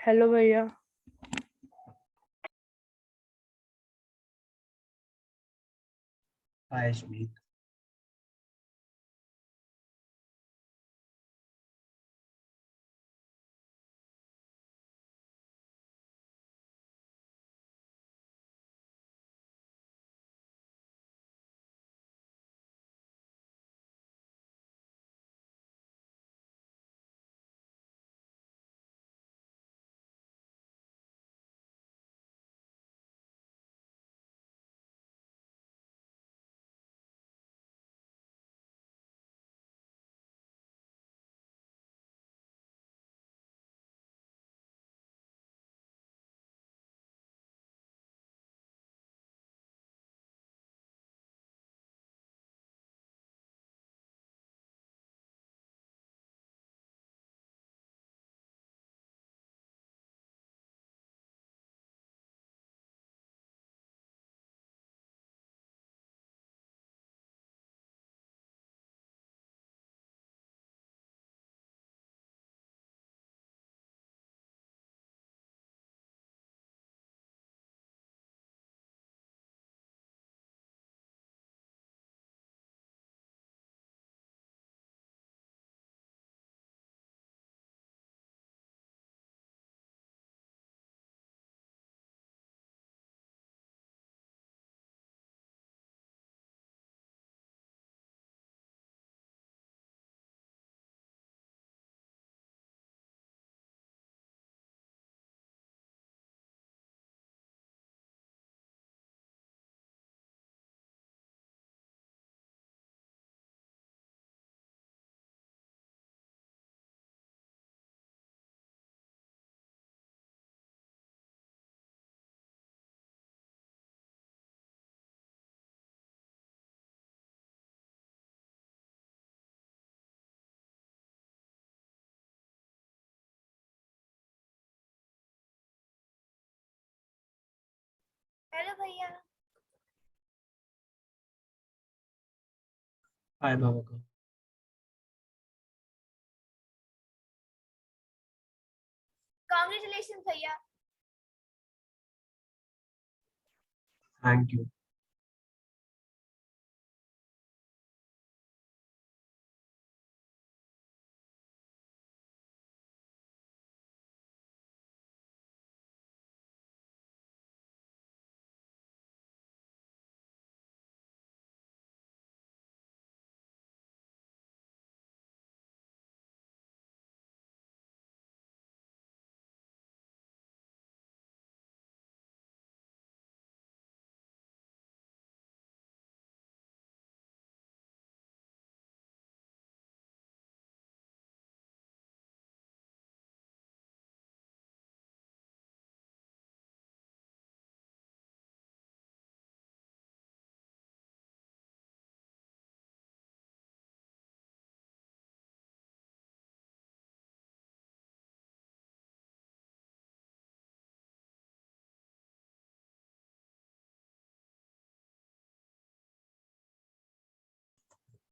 Hello भैया। हाय श्मीत। Hello भैया। हाय बाबा को। कॉन्ग्रेचुलेशन भैया। Thank you.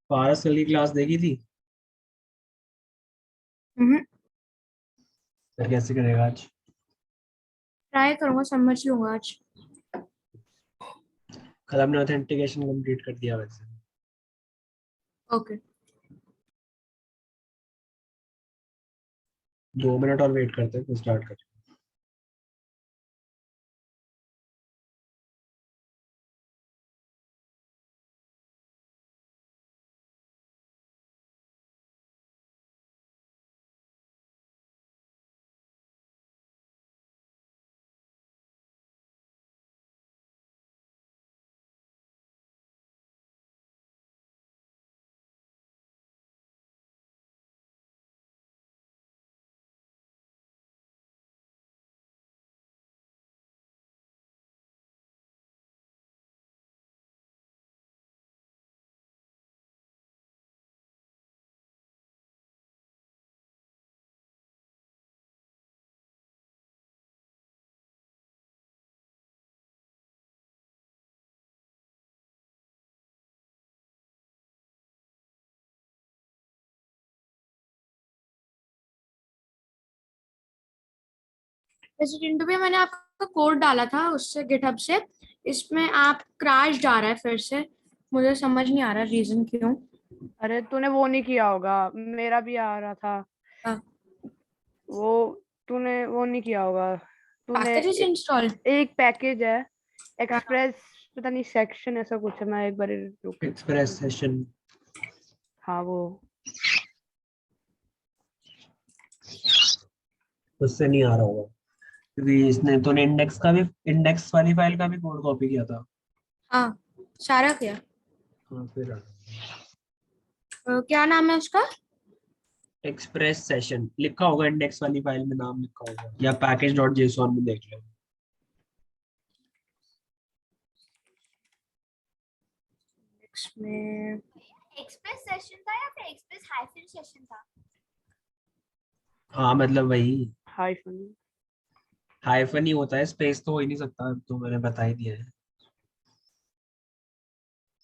पारस कल की क्लास देखी थी? फिर कैसे करेगा आज? ट्राई करूंगा, समझ लूंगा आज। कल हमने ऑथेंटिकेशन कंप्लीट कर दिया वैसे। ओके। 2 मिनट और वेट करते हैं फिर स्टार्ट करते हैं। वैसे चिंटू भैया मैंने आपका कोड डाला था उससे गिटहब से, इसमें आप क्रैश जा रहा है फिर से, मुझे समझ नहीं आ रहा रीजन क्यों। अरे तूने वो नहीं किया होगा, मेरा भी आ रहा था हाँ। वो। तूने वो नहीं किया होगा, तूने पैकेजेस इंस्टॉल। एक पैकेज है एक्सप्रेस, पता नहीं सेक्शन ऐसा कुछ है, मैं एक बार रुक। Express session. हाँ वो उससे नहीं आ रहा होगा क्योंकि इसने तूने इंडेक्स वाली फाइल का भी कोड कॉपी किया था। हाँ सारा किया। हाँ फिर क्या नाम है उसका? एक्सप्रेस सेशन लिखा होगा, इंडेक्स वाली फाइल में नाम लिखा होगा, या पैकेज डॉट जेसॉन में देख लो। इसमें एक्सप्रेस सेशन था या फिर एक्सप्रेस हाइफन सेशन था? हाँ मतलब वही हाइफन। हाइफन ही होता है, स्पेस तो हो ही नहीं सकता, तो मैंने बता ही दिया है।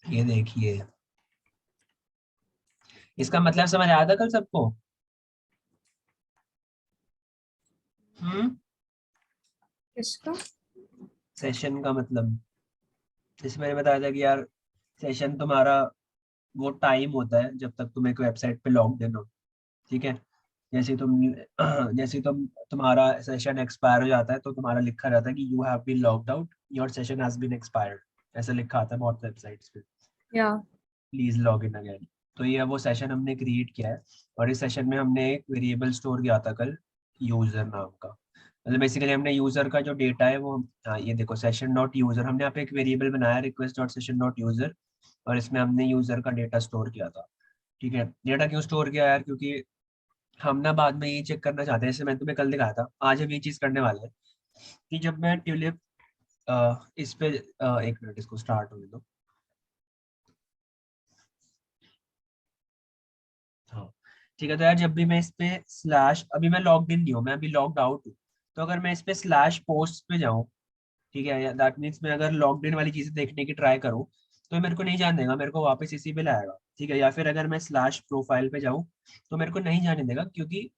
ये देखिए, इसका मतलब समझ आया था कल सबको? किसका? सेशन का मतलब जैसे मैंने बताया था कि यार सेशन तुम्हारा वो टाइम होता है जब तक तुम एक वेबसाइट पे लॉग इन हो, ठीक है। जैसे तुम जैसे तुम्हारा सेशन एक्सपायर हो जाता है तो तुम्हारा लिखा रहता है कि you have been logged out, your session has been expired, ऐसा लिखा आता है बहुत वेबसाइट्स पे, या प्लीज लॉग इन अगेन। तो ये वो सेशन हमने क्रिएट किया है, और इस सेशन में हमने एक वेरिएबल स्टोर किया था कल, यूजर नाम का। मतलब बेसिकली हमने यूजर का जो डेटा है वो, हाँ ये देखो सेशन डॉट यूजर, हमने यहाँ पे एक वेरिएबल बनाया request dot session dot user, और इसमें हमने यूजर का डेटा स्टोर किया था। ठीक है, डेटा क्यों स्टोर किया यार, क्योंकि हम ना बाद में ये चेक करना चाहते हैं, जैसे मैंने तुम्हें कल दिखाया था, आज हम ये चीज करने वाले हैं कि जब मैं ट्यूलिप इस पे एक मिनट इसको स्टार्ट होने दो। हाँ ठीक है, तो यार जब भी मैं इस पे स्लैश, अभी मैं लॉग्ड इन नहीं हूँ, मैं अभी लॉग्ड आउट हूँ, तो अगर मैं इस पे स्लैश पोस्ट पे जाऊँ, ठीक है, दैट मीन्स मैं अगर लॉग्ड इन वाली चीजें देखने की ट्राई करूँ तो मेरे को नहीं जाने देगा, मेरे को वापस इसी पे लाएगा, ठीक है। या फिर अगर मैं स्लैश प्रोफाइल पे जाऊँ तो मेरे को नहीं जाने देगा, क्योंकि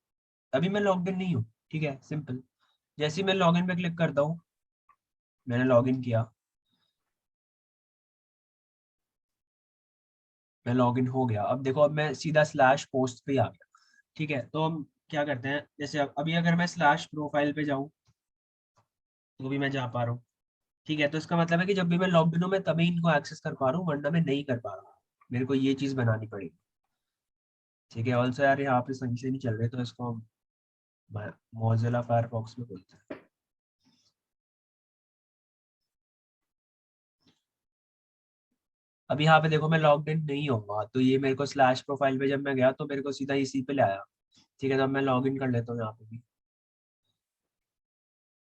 अभी मैं लॉग्ड इन नहीं हूँ, ठीक है, सिंपल। जैसे ही मैं लॉगिन पे क्लिक करता हूँ, मैंने लॉगिन किया, मैं लॉगिन हो गया, अब देखो अब मैं सीधा स्लैश पोस्ट पे आ गया, ठीक है। तो हम क्या करते हैं, जैसे अभी अगर मैं स्लैश प्रोफाइल पे जाऊँ तो भी मैं जा पा रहा हूँ, ठीक है। तो इसका मतलब है कि जब भी मैं लॉग्ड इन हूँ मैं तभी इनको एक्सेस कर पा रहा हूँ, वरना मैं नहीं कर पा रहा हूँ, मेरे को ये चीज बनानी पड़ेगी, ठीक है। ऑल्सो यार यहाँ पे सही से नहीं चल रहे, तो इसको हम मोज़िला फायरफॉक्स में बोलते हैं। अब यहाँ पे देखो मैं लॉग्ड इन नहीं होगा, तो ये मेरे को स्लैश प्रोफाइल पे जब मैं गया तो मेरे को सीधा इसी पे ले आया, ठीक है। तो अब मैं लॉग इन कर लेता हूँ यहाँ पे भी,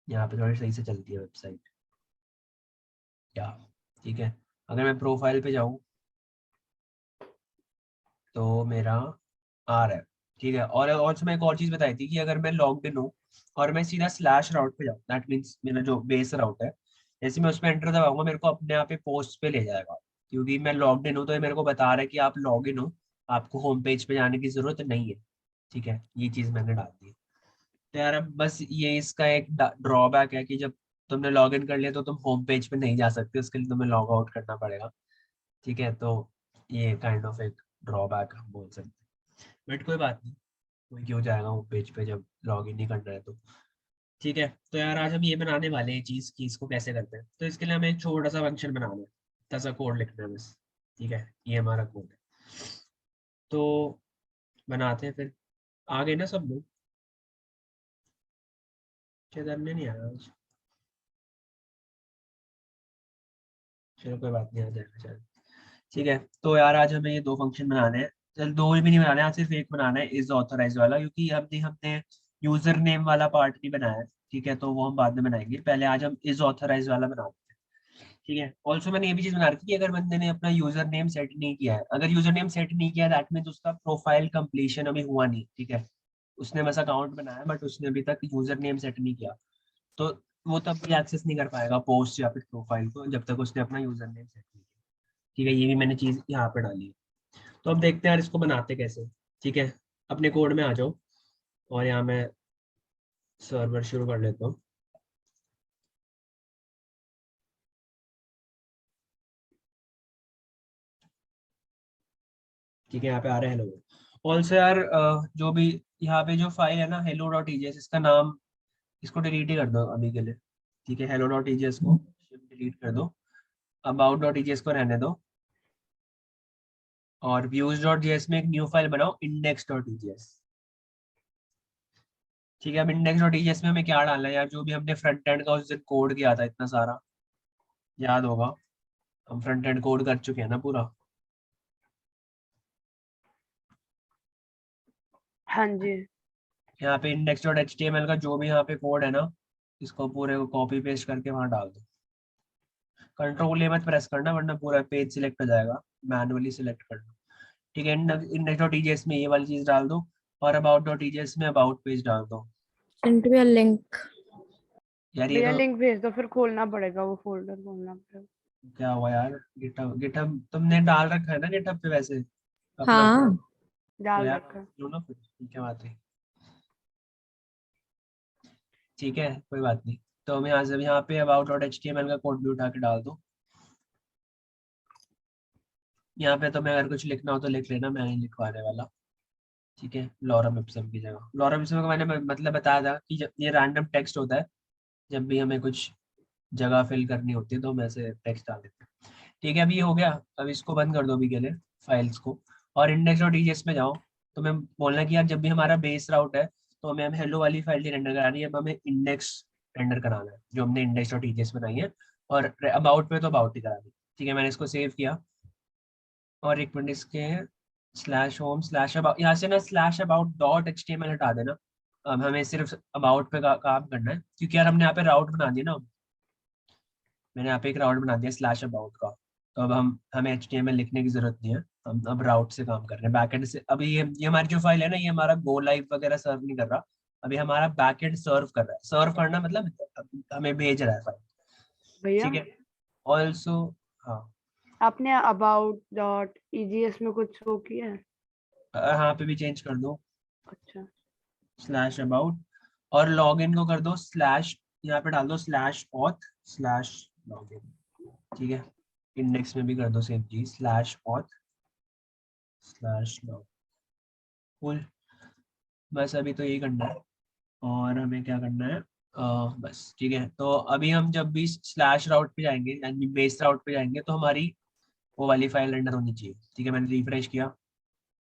यहाँ पे थोड़ी सही से चलती है वेबसाइट क्या, ठीक है। अगर मैं प्रोफाइल पे जाऊँ तो मेरा आ रहा है, ठीक है। और उसमें एक और चीज बताई थी कि अगर मैं लॉग्ड इन हूँ और मैं सीधा स्लैश राउट पे जाऊँ, दैट मीन्स मेरा जो बेस राउट है, जैसे मैं उस पर एंटर दबाऊंगा मेरे को अपने आप ही पोस्ट पे ले जाएगा, क्योंकि मैं लॉग्ड इन हूँ तो ये मेरे को बता रहा है कि आप लॉग इन हो, आपको होम पेज पे जाने की जरूरत नहीं है, ठीक है। ये चीज मैंने डाल दी। तो यार अब बस ये इसका एक ड्रॉबैक है कि जब तुमने लॉग इन कर लिया तो तुम होम पेज पे नहीं जा सकते, उसके लिए तुम्हें लॉग आउट करना पड़ेगा, ठीक है। तो ये काइंड ऑफ एक ड्रॉबैक हम बोल सकते हैं, बट कोई बात नहीं, कोई क्यों जाएगा होम पेज पे जब लॉग इन नहीं करना है तो, ठीक है। तो यार आज हम ये बनाने वाले हैं चीज की, इसको कैसे करते हैं, तो इसके लिए हमें एक छोटा सा फंक्शन बनाना है, छोटा सा कोड लिखना है बस, ठीक है। ये हमारा कोड है, तो बनाते हैं फिर। आ गए ना सब लोग? करने नहीं आया आज, चलो कोई बात नहीं, आ जाएगा चल, ठीक है। तो यार आज हमें ये दो फंक्शन बनाने हैं, चल दो भी नहीं बनाने, आज सिर्फ एक बनाना है, इज ऑथराइज वाला, क्योंकि अभी हमने यूजर नेम वाला पार्ट नहीं बनाया है, ठीक है। तो वो हम बाद में बनाएंगे, पहले आज हम इज ऑथराइज वाला बनाते हैं, ठीक है। ऑल्सो मैंने ये भी चीज बना रखी है कि अगर बंदे ने अपना यूजर नेम सेट नहीं किया है, अगर यूजर नेम सेट नहीं किया दैट मीन्स उसका प्रोफाइल कंप्लीशन अभी हुआ नहीं, ठीक है। उसने बस अकाउंट बनाया बट उसने अभी तक यूजर नेम सेट नहीं किया, तो वो तब भी एक्सेस नहीं कर पाएगा पोस्ट या फिर प्रोफाइल को जब तक उसने अपना यूजर नेम सेट नहीं किया, ठीक है। ये भी मैंने चीज यहाँ पे डाली है। तो अब देखते हैं यार इसको बनाते कैसे, ठीक है। अपने कोड में आ जाओ और यहाँ मैं सर्वर शुरू कर लेता हूँ। ठीक है, यहाँ पे आ रहा है हेलो। ऑल्सो यार जो भी यहाँ पे जो फाइल है ना hello.tjs, इसका नाम इसको डिलीट ही कर दो अभी के लिए। ठीक है, hello.tjs को डिलीट कर दो, about.tjs को रहने दो, और views.js में एक न्यू फाइल बनाओ index.tjs। ठीक है, अब index.tjs में हमें क्या डालना है यार, जो भी हमने फ्रंट एंड का उस दिन कोड किया था इतना सारा, याद होगा, हम फ्रंट एंड कोड कर चुके हैं ना पूरा। हाँ जी। यहाँ पे index.html का जो भी यहाँ पे कोड है ना, इसको पूरे को कॉपी पेस्ट करके वहां डाल दो। कंट्रोल ए मत प्रेस करना वरना पूरा पेज सिलेक्ट हो जाएगा, मैनुअली सिलेक्ट कर लो। ठीक है, index.tjs में ये वाली चीज डाल दो, और about.tjs में अबाउट पेज डाल दो। Send me a link. यार ये भैया तो लिंक भेज दो, फिर खोलना पड़ेगा, वो फोल्डर खोलना पड़ेगा। क्या हुआ यार, गिटहब तुमने डाल रखा है ना गिटहब पे वैसे अपना हाँ तो डाल यार रखा है। लो ना फिर, क्या बात है। ठीक है, कोई बात नहीं। तो हम यहाँ से यहाँ पे about.html का कोड भी उठा के डाल दो। यहाँ पे तुम्हें अगर कुछ लिखना हो तो लिख लेना, मैं नहीं लिखवाने वाला। ठीक है, लॉरम इप्सम की जगह, लॉरम इप्सम का मैंने मतलब बताया था कि जब ये रैंडम टेक्स्ट होता है, जब भी हमें कुछ जगह फिल करनी होती है तो हम ऐसे टेक्स्ट डाल देते हैं। ठीक है, अभी ये हो गया, अब इसको बंद कर दो अभी के लिए फाइल्स को, और index.tjs में जाओ। तो मैं बोलना कि यार जब भी हमारा बेस राउट है तो हमें हेलो वाली फाइल नहीं रेंडर करानी है, अब हमें इंडेक्स रेंडर कराना है जो हमने index.tjs बनाई है, और अबाउट पे तो अबाउट ही करानी है। ठीक है, मैंने इसको सेव किया, और एक मिनट इसके स्लैश होम स्लैश अबाउट, यहाँ से ना स्लैश अबाउट डॉट HTML हटा देना। अब हमें सिर्फ अबाउट पे काम करना है, क्योंकि यार हमने यहाँ पे राउट बना दिया ना, मैंने यहाँ पे एक राउट बना दिया स्लैश अबाउट का। तो अब हमें HTML लिखने की जरूरत नहीं है, हम अब राउट से काम कर रहे हैं, बैकएंड से। अभी ये हमारी जो फाइल है ना, ये हमारा गो लाइव वगैरह सर्व नहीं कर रहा, अभी हमारा बैकएंड सर्व कर रहा है। सर्व करना मतलब हमें भेज रहा है फाइल। भैया ठीक है, ऑल्सो हाँ, आपने अबाउट डॉट ईजीएस में कुछ वो किया है? यहाँ पे भी चेंज कर दो अच्छा। स्लैश अबाउट, और लॉगिन को कर दो स्लैश, यहाँ पे डाल दो स्लैश ऑथ स्लैश लॉगिन। ठीक है, इंडेक्स में भी कर दो सेम चीज, slash auth slash log. Full, बस अभी तो यही करना है, और हमें क्या करना है, बस ठीक है। तो अभी हम जब भी स्लैश राउट पे जाएंगे यानी बेस राउट पे जाएंगे तो हमारी वो वाली फाइल रेंडर होनी चाहिए। ठीक है, मैंने रिफ्रेश किया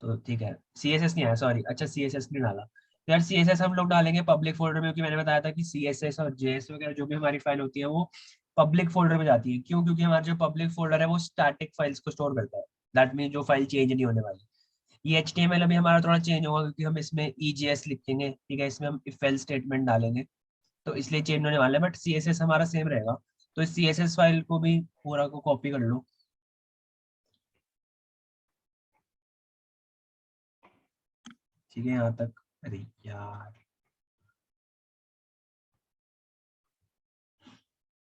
तो ठीक है, CSS नहीं आया, सॉरी, अच्छा CSS नहीं डाला। तो यार CSS हम लोग डालेंगे पब्लिक फोल्डर में, क्योंकि मैंने बताया था कि CSS और JS वगैरह जो भी हमारी फाइल होती है वो पब्लिक फोल्डर में जाती है। क्यों? क्योंकि हमारा जो पब्लिक फोल्डर है वो स्टैटिक फाइल्स को स्टोर करता है, दैट मीन जो फाइल चेंज नहीं होने वाली। ये HTML अभी हमारा थोड़ा चेंज होगा, क्योंकि हम इसमें EJS लिखेंगे। ठीक है, इसमें हम इफ एल्स स्टेटमेंट डालेंगे, तो इसलिए चेंज होने वाला है, बट CSS हमारा सेम रहेगा। तो इस CSS फाइल को भी पूरा को कॉपी कर लो। ठीक है, यहाँ तक। अरे यार,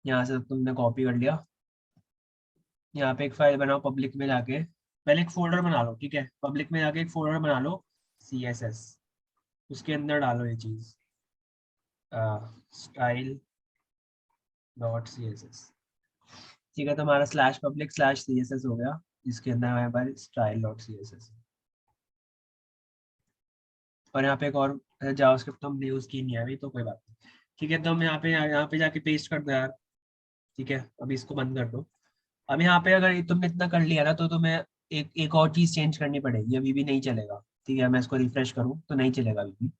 यहाँ से तुमने कॉपी कर लिया, यहाँ पे एक फाइल बनाओ पब्लिक में जाके, पहले एक फोल्डर बना लो। ठीक है, पब्लिक में जाके एक फोल्डर बना लो CSS, उसके अंदर डालो ये चीज स्टाइल डॉट CSS। ठीक है, तो हमारा स्लैश पब्लिक स्लैश CSS हो गया, जिसके अंदर हमारे पास स्टाइल डॉट CSS। और यहाँ पे एक और जावास्क्रिप्ट तो हमने यूज की नहीं है अभी, तो कोई बात नहीं। ठीक है, तो हम यहाँ पे जाके पेस्ट कर दो यार। ठीक है, अभी इसको बंद कर दो। अब यहाँ पे अगर तुमने इतना कर लिया ना, तो तुम्हें एक और चीज चेंज करनी पड़ेगी, अभी भी नहीं चलेगा। ठीक है, मैं इसको रिफ्रेश करूँ तो नहीं चलेगा अभी भी।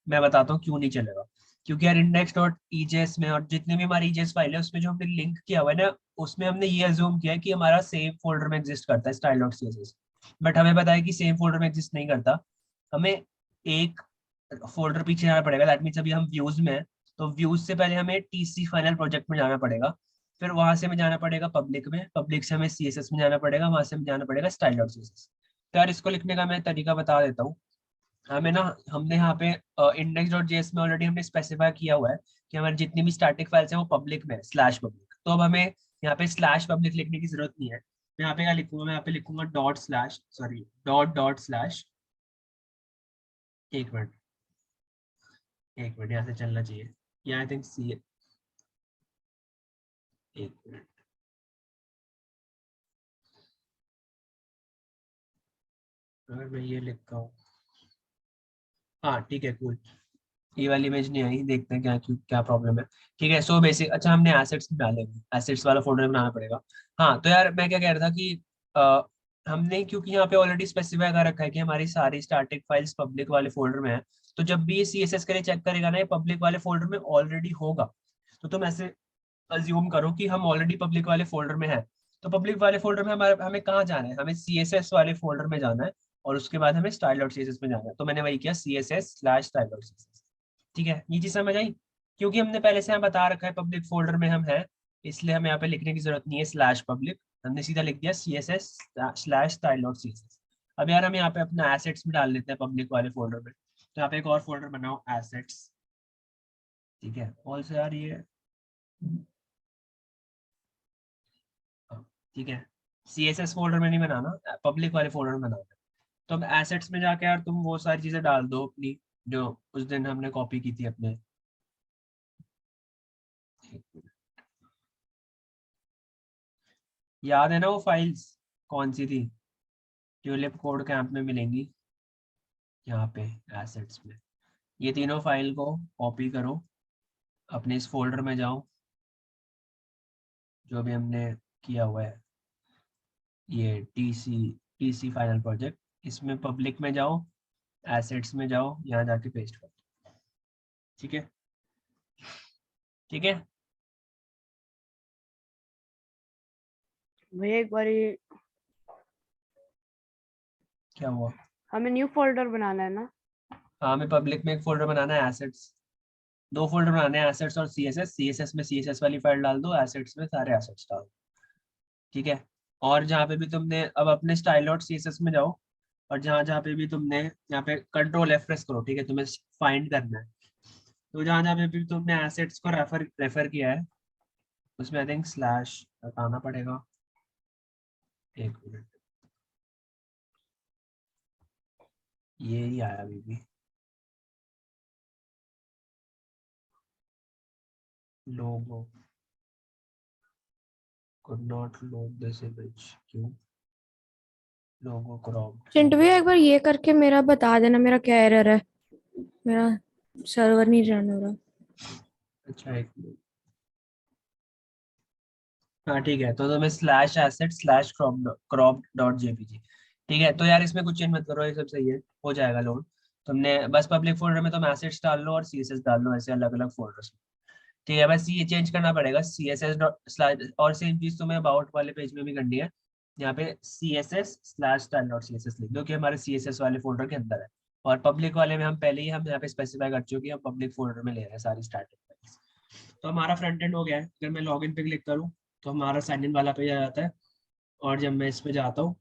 मैं बताता हूँ क्यों नहीं चलेगा। क्योंकि यार index.ejs में और जितने भी हमारी ejs फाइल है उसमें जो हमने लिंक किया हुआ है ना, उसमें हमने ये अज्यूम किया है कि हमारा सेम फोल्डर में एग्जिस्ट करता है style.css, बट हमें पता है कि सेम फोल्डर में एग्जिस्ट नहीं करता। हमें एक फोल्डर पीछे जाना पड़ेगा, दैट मीन्स अभी हम व्यूज में हैं, तो व्यूज से पहले हमें TC फाइनल प्रोजेक्ट में जाना पड़ेगा, फिर वहां से हमें जाना पड़ेगा पब्लिक में, पब्लिक से हमें CSS में जाना पड़ेगा, वहां से हमें जाना पड़ेगा style.css। तो यार इसको लिखने का मैं तरीका बता देता हूँ। हमें ना, हमने यहाँ पे index.js में ऑलरेडी हमने स्पेसिफाई किया हुआ है कि हमारी जितनी भी स्टैटिक फाइल्स हैं वो पब्लिक में स्लैश पब्लिक, तो अब हमें यहाँ पे स्लैश पब्लिक लिखने की जरूरत नहीं है। मैं यहाँ पे क्या लिखूंगा, मैं यहाँ पे लिखूंगा dot slash, sorry dot dot slash, एक मिनट एक मिनट, यहाँ से चलना चाहिए, या आई थिंक सी, एक मिनट, अगर मैं ये लिखता हूँ, हाँ ठीक है कूल, ये वाली इमेज नहीं आई, देखते हैं क्या प्रॉब्लम है। ठीक है, सो बेसिक, अच्छा हमने एसेट्स में डाले, एसेट्स वाला फोल्डर बनाना पड़ेगा। हाँ तो यार मैं क्या कह रहा था कि हमने क्योंकि यहाँ पे ऑलरेडी स्पेसिफाई कर रखा है कि हमारी सारी स्टैटिक फाइल्स पब्लिक वाले फोल्डर में है, तो जब भी ये CSS के लिए चेक करेगा ना, ये पब्लिक वाले फोल्डर में ऑलरेडी होगा। तो तुम ऐसे अज्यूम करो कि हम ऑलरेडी पब्लिक वाले फोल्डर में है, तो पब्लिक वाले फोल्डर में हमारे हमें कहाँ जाना है, हमें CSS वाले फोल्डर में जाना है, और उसके बाद हमें style.css में जाना है। तो मैंने वही किया, CSS/style.css। ठीक है, ये चीज समझ आई? क्योंकि हमने पहले से यहाँ बता रखा है पब्लिक फोल्डर में हम हैं, इसलिए हमें यहाँ पे लिखने की जरूरत नहीं है स्लैश पब्लिक, हमने सीधा लिख दिया CSS/style.css। अब यार हम यहाँ पे अपना एसेट्स में डाल लेते हैं पब्लिक वाले फोल्डर में, तो यहाँ पे एक और फोल्डर बनाओ एसेट्स। ठीक है, ऑल्सो यार ये ठीक है, CSS फोल्डर में नहीं बनाना, पब्लिक वाले फोल्डर में बनाना है। तो अब एसेट्स में जाके यार तुम वो सारी चीजें डाल दो अपनी, जो उस दिन हमने कॉपी की थी अपने। याद है ना वो फाइल्स कौन सी थी, ट्यूलिप कोड कैंप में मिलेंगी, यहाँ पे एसेट्स में। ये तीनों फाइल को कॉपी करो, अपने इस फोल्डर में जाओ जो भी हमने किया हुआ है, ये टीसी फाइनल प्रोजेक्ट, इसमें पब्लिक में जाओ, एसेट्स में जाओ, यहाँ जाके पेस्ट करो। ठीक है, ठीक है। भैया एक बारी क्या हुआ? हमें न्यू फोल्डर बनाना है ना? हाँ, हमें पब्लिक में एक फोल्डर बनाना है एसेट्स, दो फोल्डर बनाने हैं, एसेट्स और CSS में CSS वाली फाइल डाल दो, एसेट्स में सारे एसेट्स डाल दो। ठीक है, और जहाँ पे भी तुमने अब अपने style.css में जाओ, और जहाँ जहाँ पे भी तुमने यहाँ पे Ctrl+F प्रेस करो, ठीक है, तुम्हें फाइंड करना है। तो जहाँ जहाँ पे भी तुमने एसेट्स को रेफर किया है, उसमें आई थिंक स्लैश बताना पड़ेगा, एक मिनट, ये ही आया अभी भी, लोगो could not load this image, क्यों? लोगो क्रॉप। चिंटू भैया एक बार ये करके मेरा बता देना मेरा क्या एरर है, मेरा सर्वर नहीं रन हो रहा। अच्छा एक मिनट, हाँ ठीक है, तो तुम्हें /asset/crop.jpg। ठीक है, तो यार इसमें कुछ चेंज मत करो, ये सब सही है, हो जाएगा लोड। तुमने बस पब्लिक फोल्डर में तुम एसेट्स डाल लो और CSS डाल लो, ऐसे अलग अलग फोल्डर्स में। ठीक है, बस ये चेंज करना पड़ेगा, CSS डॉट, और सेम चीज तुम्हें अबाउट वाले पेज में भी करनी है, यहाँ पे CSS/style.css लिख दो कि हमारे CSS वाले फोल्डर के अंदर है, और पब्लिक वाले में हम पहले ही हम यहाँ पे स्पेसिफाई कर चुके हैं, हम पब्लिक फोल्डर में ले रहे हैं सारी स्टैटिक फाइल्स। तो हमारा फ्रंट एंड हो गया है। अगर मैं लॉगिन पे क्लिक करूँ तो हमारा साइन इन वाला पेज आ जाता है, और जब मैं इस पे जाता हूँ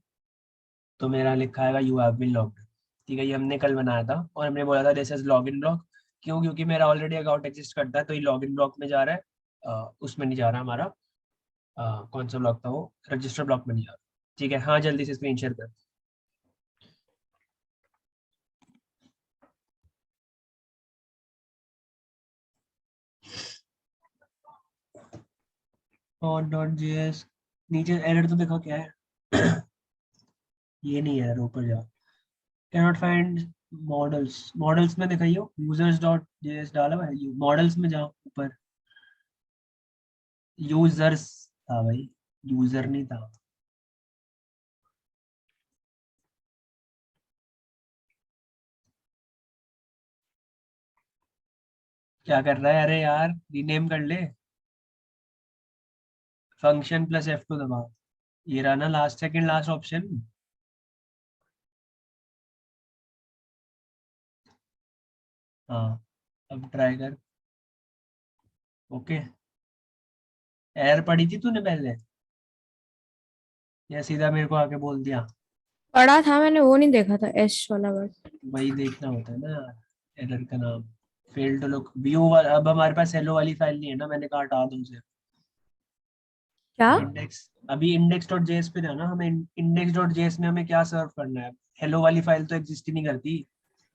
तो मेरा लिखा है यू हैव बीन लॉग्ड। ठीक है, ये हमने कल बनाया था, और हमने बोला था दिस इज लॉगिन ब्लॉक, क्यों? क्योंकि मेरा ऑलरेडी अकाउंट एग्जिस्ट करता है, तो ये लॉगिन ब्लॉक में जा रहा है, उसमें नहीं जा रहा हमारा, कौन सा ब्लॉक था वो, रजिस्टर ब्लॉक में नहीं जा रहा। ठीक है, हाँ जल्दी से स्क्रीन शेयर कर। और .js नीचे एरर तो देखो क्या है। ये नहीं है, ऊपर जा, cannot find मॉडल्स में दिखाइयो, users.js डाला हुआ है, मॉडल्स में जाओ ऊपर, यूजर्स था भाई, यूजर नहीं था। क्या कर रहा है? अरे यार रीनेम कर ले, फंक्शन प्लस F2 दबा, ये रहा ना लास्ट, सेकंड लास्ट ऑप्शन। हाँ, अब ट्राई कर। ओके, एरर पड़ी थी तूने पहले, या सीधा मेरे को आके बोल दिया? पढ़ा था मैंने, वो नहीं देखा था एस वाला वर्ड। वही देखना होता है ना यार, एरर का नाम फेल टू लुक व्यू वाला। अब हमारे पास हेलो वाली फाइल नहीं है ना, मैंने कहा हटा दूं उसे। क्या? इंडेक्स, अभी index.js पे जाना, हमें index.js में हमें क्या सर्व करना है? हेलो वाली फाइल तो एग्जिस्ट ही नहीं करती,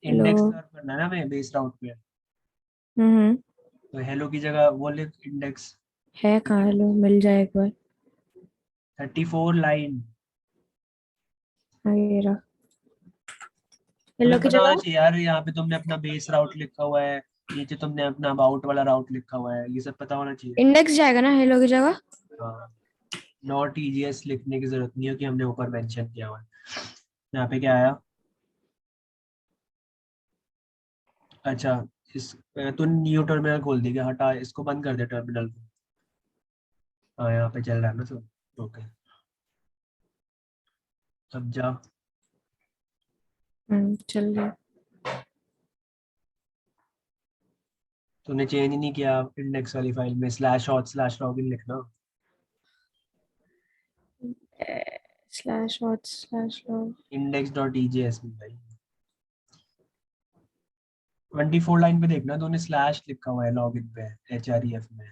हेलो। इंडेक्स सर्व करना है ना हमें बेस राउट पे। हम्म। तो हेलो की जगह वो लिख इंडेक्स। है कहाँ हेलो, मिल जाए एक बार। 34 लाइन। हाँ, ये रहा। हेलो की पता होना जगह चाहिए यार, यहाँ पे तुमने अपना बेस राउट लिखा हुआ है, नीचे तुमने अपना अबाउट वाला राउट लिखा हुआ है, ये सब पता होना चाहिए। इंडेक्स जाएगा ना हेलो की जगह। हाँ, नॉट ईजीएस लिखने की जरूरत नहीं है कि हमने ऊपर मेंशन किया हुआ है। यहाँ पे क्या आया? अच्छा, इस तू न्यू टर्मिनल खोल दी क्या? हटा इसको, बंद कर दे टर्मिनल को। हाँ यहाँ पे चल रहा है ना सब। ओके, अब जा। चल रही। तूने चेंज नहीं किया इंडेक्स वाली फाइल में, स्लैश हॉट स्लैश लॉगिन लिखना। Slash hot slash log. index.ejs में भाई 24 लाइन पे देखना, तूने स्लैश लिखा हुआ है लॉगिन पे href में।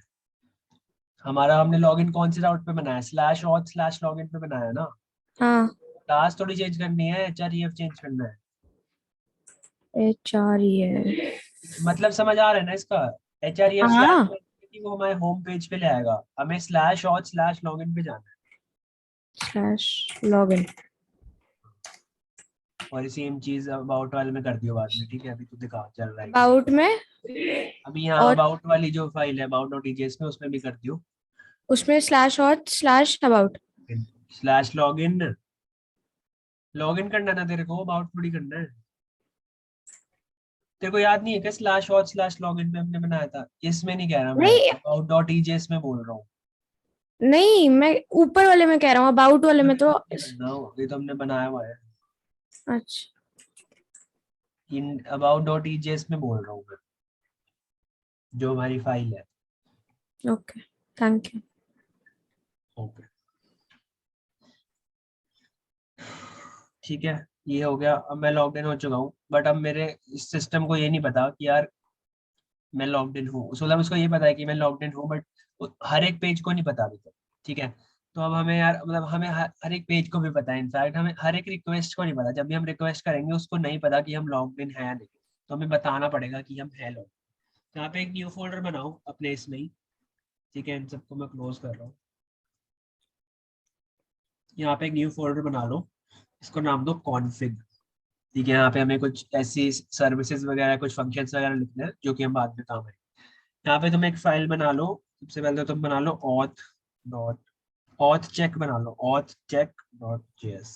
हमारा हमने लॉगिन कौन से राउट पे बनाया? स्लैश हॉट स्लैश लॉगिन पे बनाया है ना। हाँ क्लास थोड़ी चेंज करनी है, href चेंज करना है। HR ही है। मतलब समझ आ रहा है ना इसका? href स्लैश हाँ कि वो हमारे होम पेज पे ले आएगा, हमें स्लैश हॉट स्लैश लॉगिन पे जाना है। Slash login. और सेम चीज अबाउट वाले में कर दियो बाद में, ठीक है? अभी तो दिखा चल रहा है। अबाउट में अभी यहाँ और अबाउट वाली जो फाइल है about.ejs में, उसमें भी कर दियो उसमें slash hot slash about. Slash login. Login करना है ना तेरे को, अबाउट थोड़ी करना है। तेरे को याद नहीं है क्या स्लैश हॉट स्लैश लॉगिन में हमने बनाया था? इसमें नहीं कह रहा मैं, नहीं about.ejs में बोल रहा हूँ। नहीं, मैं ऊपर वाले में कह रहा हूँ, अबाउट वाले में तो। ये करना हो, ये तो हमने बनाया हुआ है। अच्छा इन about.ejs में बोल रहा हूँ मैं, जो हमारी फाइल है। Okay, thank you. ओके, ठीक है, ये हो गया। अब मैं लॉग इन हो चुका हूँ, बट अब मेरे इस सिस्टम को ये नहीं पता कि यार मैं लॉग्ड इन हूँ। मतलब उसको ये पता है कि मैं लॉग्ड इन हूँ, बट हर एक पेज को नहीं पता अभी तक, ठीक है? तो अब हमें यार, मतलब हमें हर एक पेज को भी पता है, इनफैक्ट हमें हर एक रिक्वेस्ट को नहीं पता। जब भी हम रिक्वेस्ट करेंगे उसको नहीं पता कि हम लॉग्ड इन है या नहीं, तो हमें बताना पड़ेगा कि हम है लॉग। तो यहाँ पे एक न्यू फोल्डर बनाओ अपने इसमें ही, ठीक है? इन सबको मैं क्लोज कर रहा हूँ। यहाँ पे एक न्यू फोल्डर बना लो, इसको नाम दो कॉन्फिग, ठीक है? यहाँ पे हमें कुछ ऐसी सर्विसेज वगैरह, कुछ फंक्शंस वगैरह लिखने हैं जो कि हम बाद में काम करेंगे। यहाँ पे तुम एक फाइल बना लो। सबसे पहले तो तुम बना लो auth check बना लो, auth check.js,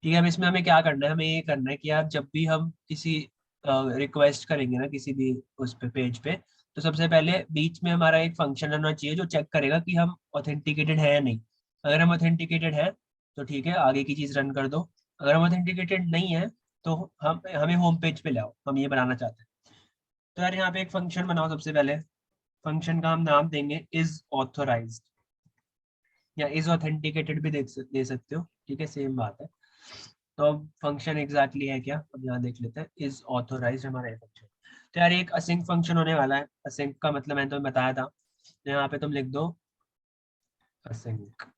ठीक है? अब इसमें हमें क्या करना है? हमें ये करना है कि यार जब भी हम किसी रिक्वेस्ट करेंगे ना किसी भी उस पे पेज पे, तो सबसे पहले बीच में हमारा एक फंक्शन होना चाहिए जो चेक करेगा कि हम ऑथेंटिकेटेड है या नहीं। अगर हम ऑथेंटिकेटेड है तो ठीक है, आगे की चीज रन कर दो। अगर हम ऑथेंटिकेटेड नहीं है तो हम हमें होम पेज पे ले आओ, हम ये बनाना चाहते हैं। तो यार यहाँ पे एक फंक्शन बनाओ सबसे पहले। फंक्शन का हम नाम देंगे इज ऑथोराइज्ड, या इज ऑथेंटिकेटेड भी दे सकते हो, ठीक है? सेम बात है। तो अब फंक्शन एग्जैक्टली है क्या, अब यहाँ देख लेते हैं। इज ऑथोराइज्ड हमारा ये फंक्शन। तो यार एक असिंक फंक्शन होने वाला है। असिंक का मतलब मैंने तुम्हें बताया था, तो यहाँ पे तुम लिख दो असिंक।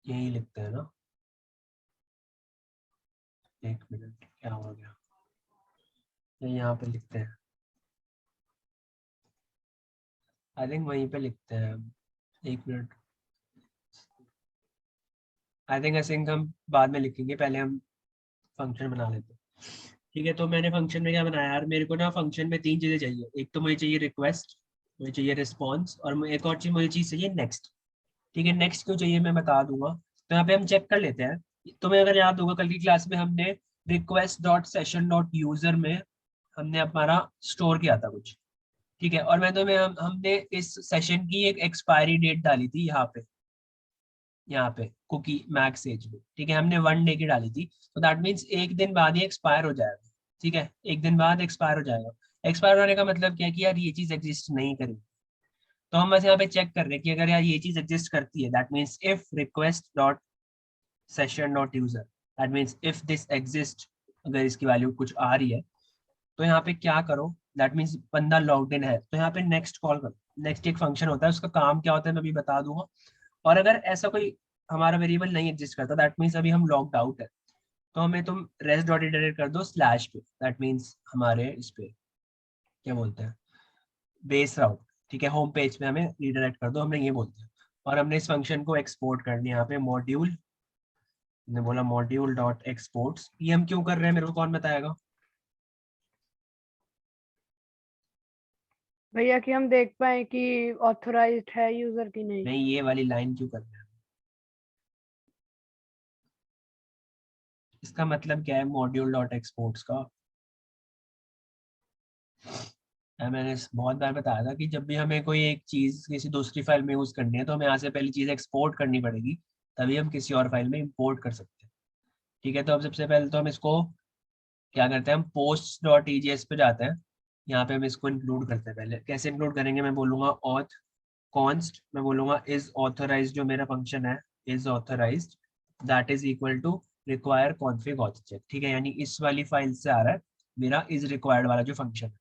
यही लिखते हैं ना? एक मिनट, क्या हो गया? ये यहाँ पे लिखते हैं, आई थिंक वहीं पे लिखते हैं। एक मिनट, आई थिंक असिंक हम बाद में लिखेंगे, पहले हम फंक्शन बना लेते हैं, ठीक है? तो मैंने फंक्शन में क्या बनाया यार, मेरे को ना फंक्शन में तीन चीजें चाहिए। एक तो मुझे चाहिए रिक्वेस्ट, मुझे चाहिए रिस्पॉन्स, और एक और चीज मुझे चीज चाहिए नेक्स्ट, ठीक है? नेक्स्ट क्यों चाहिए मैं बता दूंगा। तो यहाँ पे हम चेक कर लेते हैं। तुम्हें अगर याद होगा कल की क्लास में हमने request dot session dot user में हमने हमारा स्टोर किया था कुछ, ठीक है? और मैं तुम्हें हमने इस सेशन की एक एक्सपायरी डेट डाली थी यहाँ पे कुकी मैक्स एज में, ठीक है? हमने 1 डे की डाली थी, तो दैट मीन्स एक दिन बाद ही एक्सपायर हो जाएगा, ठीक है? एक दिन बाद एक्सपायर हो जाएगा। एक्सपायर होने का मतलब क्या है कि यार ये चीज एग्जिस्ट नहीं करेगी। तो हम बस यहाँ पे चेक कर रहे हैं कि अगर यार ये चीज एग्जिस्ट करती है, that means if request dot session dot user, that means if this exist, अगर इसकी वैल्यू कुछ आ रही है, तो यहाँ पे क्या करो, दैट मीन्स बंदा लॉग्ड इन है, तो यहाँ पे नेक्स्ट कॉल करो। नेक्स्ट एक फंक्शन होता है, उसका काम क्या होता है मैं अभी बता दूंगा। और अगर ऐसा कोई हमारा वेरिएबल नहीं एग्जिस्ट करता, दैट मीन्स अभी हम लॉग्ड आउट है, तो हमें तुम रेस्ट डॉट इटरेट कर दो स्लैश पे, दैट मीन्स हमारे इस पे क्या बोलते हैं, बेस राउट, ठीक है? होम पेज पे हमें रिडायरेक्ट कर दो, हमें ये बोलते हैं। और हमने इस फंक्शन को एक्सपोर्ट कर दिया यहाँ पे मॉड्यूल, ने बोला मॉड्यूल डॉट एक्सपोर्ट्स। ये हम क्यों कर रहे हैं मेरे को कौन बताएगा? भैया कि हम देख पाए कि ऑथराइज्ड है यूजर की नहीं। नहीं, ये वाली लाइन क्यों कर रहे हैं? इसका मतलब क्या है मॉड्यूल डॉट एक्सपोर्ट्स का? मैंने बहुत बार बताया था कि जब भी हमें कोई एक चीज किसी दूसरी फाइल में यूज करनी है तो हमें यहाँ से पहली चीज एक्सपोर्ट करनी पड़ेगी, तभी हम किसी और फाइल में इंपोर्ट कर सकते हैं। ठीक है, तो अब सबसे पहले तो हम इसको क्या करते हैं, हम पोस्ट डॉट ईजीएस पे जाते हैं। यहाँ पे हम इसको इंक्लूड करते हैं। पहले कैसे इंक्लूड करेंगे, मैं बोलूंगा ऑथ कॉन्स्ट, मैं बोलूंगा इज ऑथराइज्ड, जो मेरा फंक्शन है is authorized, that is equal to require config auth check. ठीक है, यानी इस वाली फाइल से आ रहा है मेरा इज रिक्वायर्ड वाला जो फंक्शन है।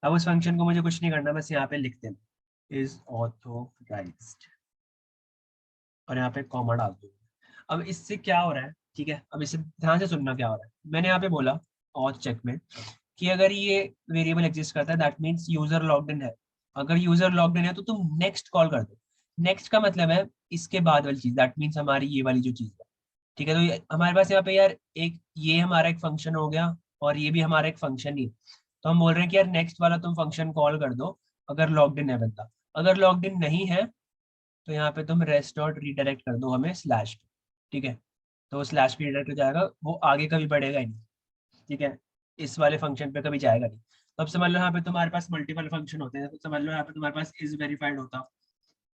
अब उस फंक्शन को मुझे कुछ नहीं करना, बस यहाँ पे लिख देना इज ऑथोराइज्ड और यहाँ पे कॉमा डाल दूंगा। अब इससे क्या हो रहा है, ठीक है, अब इसे ध्यान से सुनना क्या हो रहा है। मैंने यहाँ पे बोला ऑथ चेक में कि अगर ये वेरिएबल एग्जिस्ट करता है that means user logged in है। अगर यूजर लॉग्ड इन है तो तुम नेक्स्ट कॉल कर दो। नेक्स्ट का मतलब है इसके बाद वाली चीज, दैट मीन्स हमारी ये वाली जो चीज है। ठीक है, तो हमारे पास यहाँ पे यार एक ये हमारा एक फंक्शन हो गया और ये भी हमारा एक फंक्शन ही है। तो हम बोल रहे हैं कि यार नेक्स्ट वाला तुम फंक्शन कॉल कर दो अगर लॉग्ड इन है बंदा। अगर लॉग्ड इन नहीं है तो यहाँ पे तुम रेस्ट डॉट रीडायरेक्ट कर दो हमें स्लैश। ठीक है, तो स्लैश पे रीडायरेक्ट हो जाएगा, वो आगे कभी बढ़ेगा ही नहीं। ठीक है, इस वाले फंक्शन पे कभी जाएगा नहीं। तो अब समझ लो यहाँ पे तुम्हारे पास मल्टीपल फंक्शन होते हैं, तो समझ लो यहाँ पे तुम्हारे पास इज वेरीफाइड होता,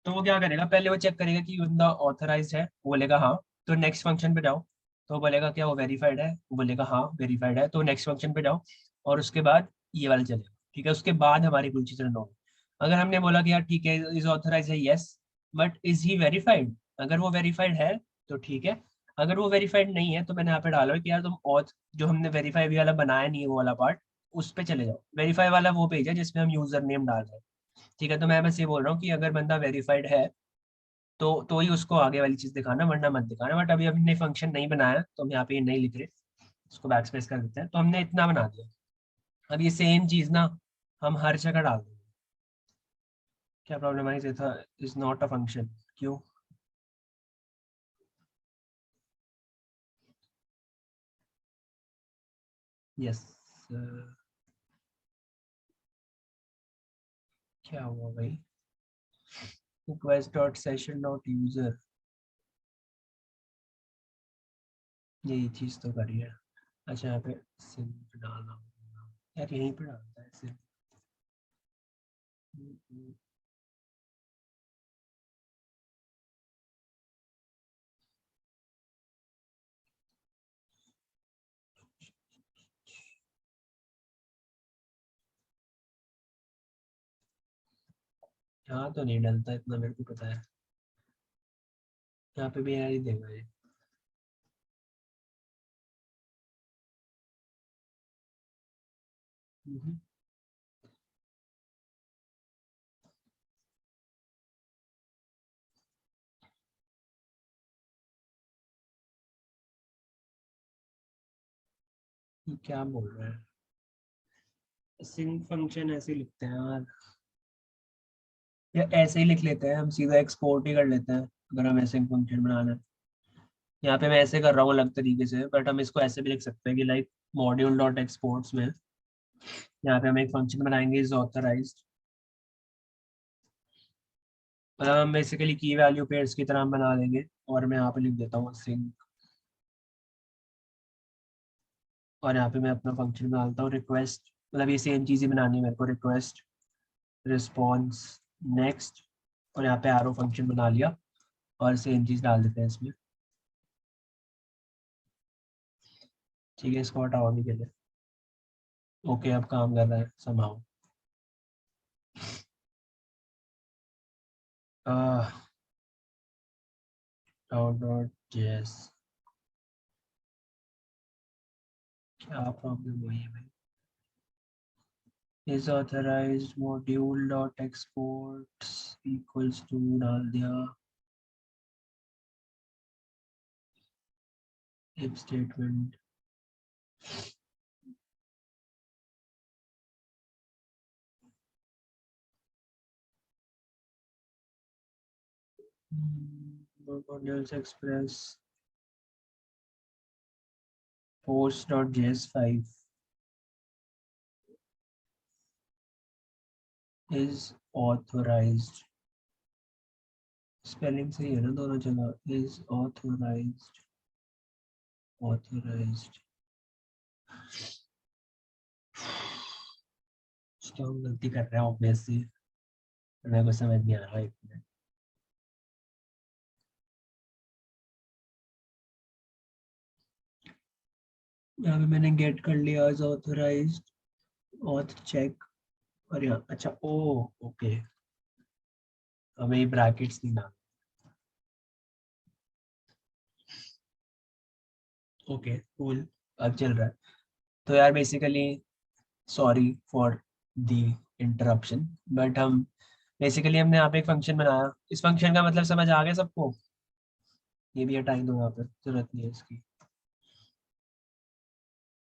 तो वो क्या करेगा, पहले वो चेक करेगा कि बंदा ऑथराइज्ड है, वो बोलेगा हाँ, तो नेक्स्ट फंक्शन पे जाओ। तो वो बोलेगा क्या वो वेरीफाइड है, वो बोलेगा हाँ वेरीफाइड है, तो नेक्स्ट फंक्शन पे जाओ और उसके बाद ये वाला चलेगा। ठीक है, उसके बाद हमारी कुल चीजें रन होगी। अगर हमने बोला कि यार ठीक है इज ऑथराइज है, yes, but is he verified, अगर वो वेरीफाइड है तो ठीक है, अगर वो वेरीफाइड नहीं है तो मैंने यहाँ पे डाला है कि यार तुम ऑथ जो हमने वेरीफाई वाला बनाया नहीं है वो वाला पार्ट, उस पे चले जाओ। वेरीफाई वाला वो पेज है जिसमें हम यूजर नेम डाल रहे हैं। ठीक है, तो मैं बस ये बोल रहा हूँ कि अगर बंदा वेरीफाइड है तो ही उसको आगे वाली चीज दिखाना, वरना मत दिखाना। बट अभी हमने फंक्शन नहीं बनाया तो हम यहाँ पे ये नहीं लिख रहे, इसको बैक स्पेस कर देते हैं। तो हमने इतना बना दिया। अब ये सेम चीज ना हम हर जगह डाल देंगे। क्या प्रॉब्लम है, था इज नॉट अ फंक्शन, क्यों? यस, क्या हुआ भाई, request dot session dot user, यही चीज तो करी है। अच्छा, यहाँ पे सिम डालना होगा। यार यहीं पे डालता है सिम। यहाँ तो नहीं डलता, इतना मेरे को पता है। यहाँ पे भी यार ही देगा ये। हम्म। ये क्या बोल रहा है, सिंक फंक्शन ऐसे ही लिखते हैं यार, या ऐसे ही लिख लेते हैं हम, सीधा एक्सपोर्ट ही कर लेते हैं अगर हमें सिंक फंक्शन बनाना है। यहाँ पे मैं ऐसे कर रहा हूँ अलग तरीके से, बट हम इसको ऐसे भी लिख सकते हैं कि लाइक मॉड्यूल डॉट एक्सपोर्ट्स में यहाँ पे हम एक फंक्शन बनाएंगे इज ऑथराइज्ड, मतलब हम बेसिकली की वैल्यू पेयर्स की तरह हम बना देंगे। और मैं यहाँ पे लिख देता हूँ सिंक, और यहाँ पे मैं अपना फंक्शन डालता हूँ रिक्वेस्ट, मतलब ये सेम चीज़ ही बनानी है मेरे को, रिक्वेस्ट रिस्पॉन्स नेक्स्ट, और यहाँ पे एरो फंक्शन बना लिया और सेम चीज़ डाल देते हैं इसमें। ठीक है, इसको हटाओ अभी के लिए। ओके, अब काम कर रहा है समहाउ। डॉट जेएस, क्या प्रॉब्लम हुई है भाई? Is authorized module dot exports equals to डाल दिया, if statement. Modules express post.js5 is authorized. Spelling सही है ना दोनों जगह? is authorized. तो हम गलती कर रहे हैं ऑब्वियसली, मेरे को समझ नहीं आ रहा। एक मिनट, यहाँ पे मैंने गेट कर लिया as authorized, auth check, और यहाँ अच्छा ओ ओके, हमें ये ब्रैकेट्स नहीं ना। ओके कूल, अब चल रहा है। तो यार basically sorry for the interruption, but हम बेसिकली हमने यहाँ पे एक फंक्शन बनाया। इस फंक्शन का मतलब समझ आ गया सबको? ये भी हटाई दो, यहाँ पे जरूरत नहीं है इसकी।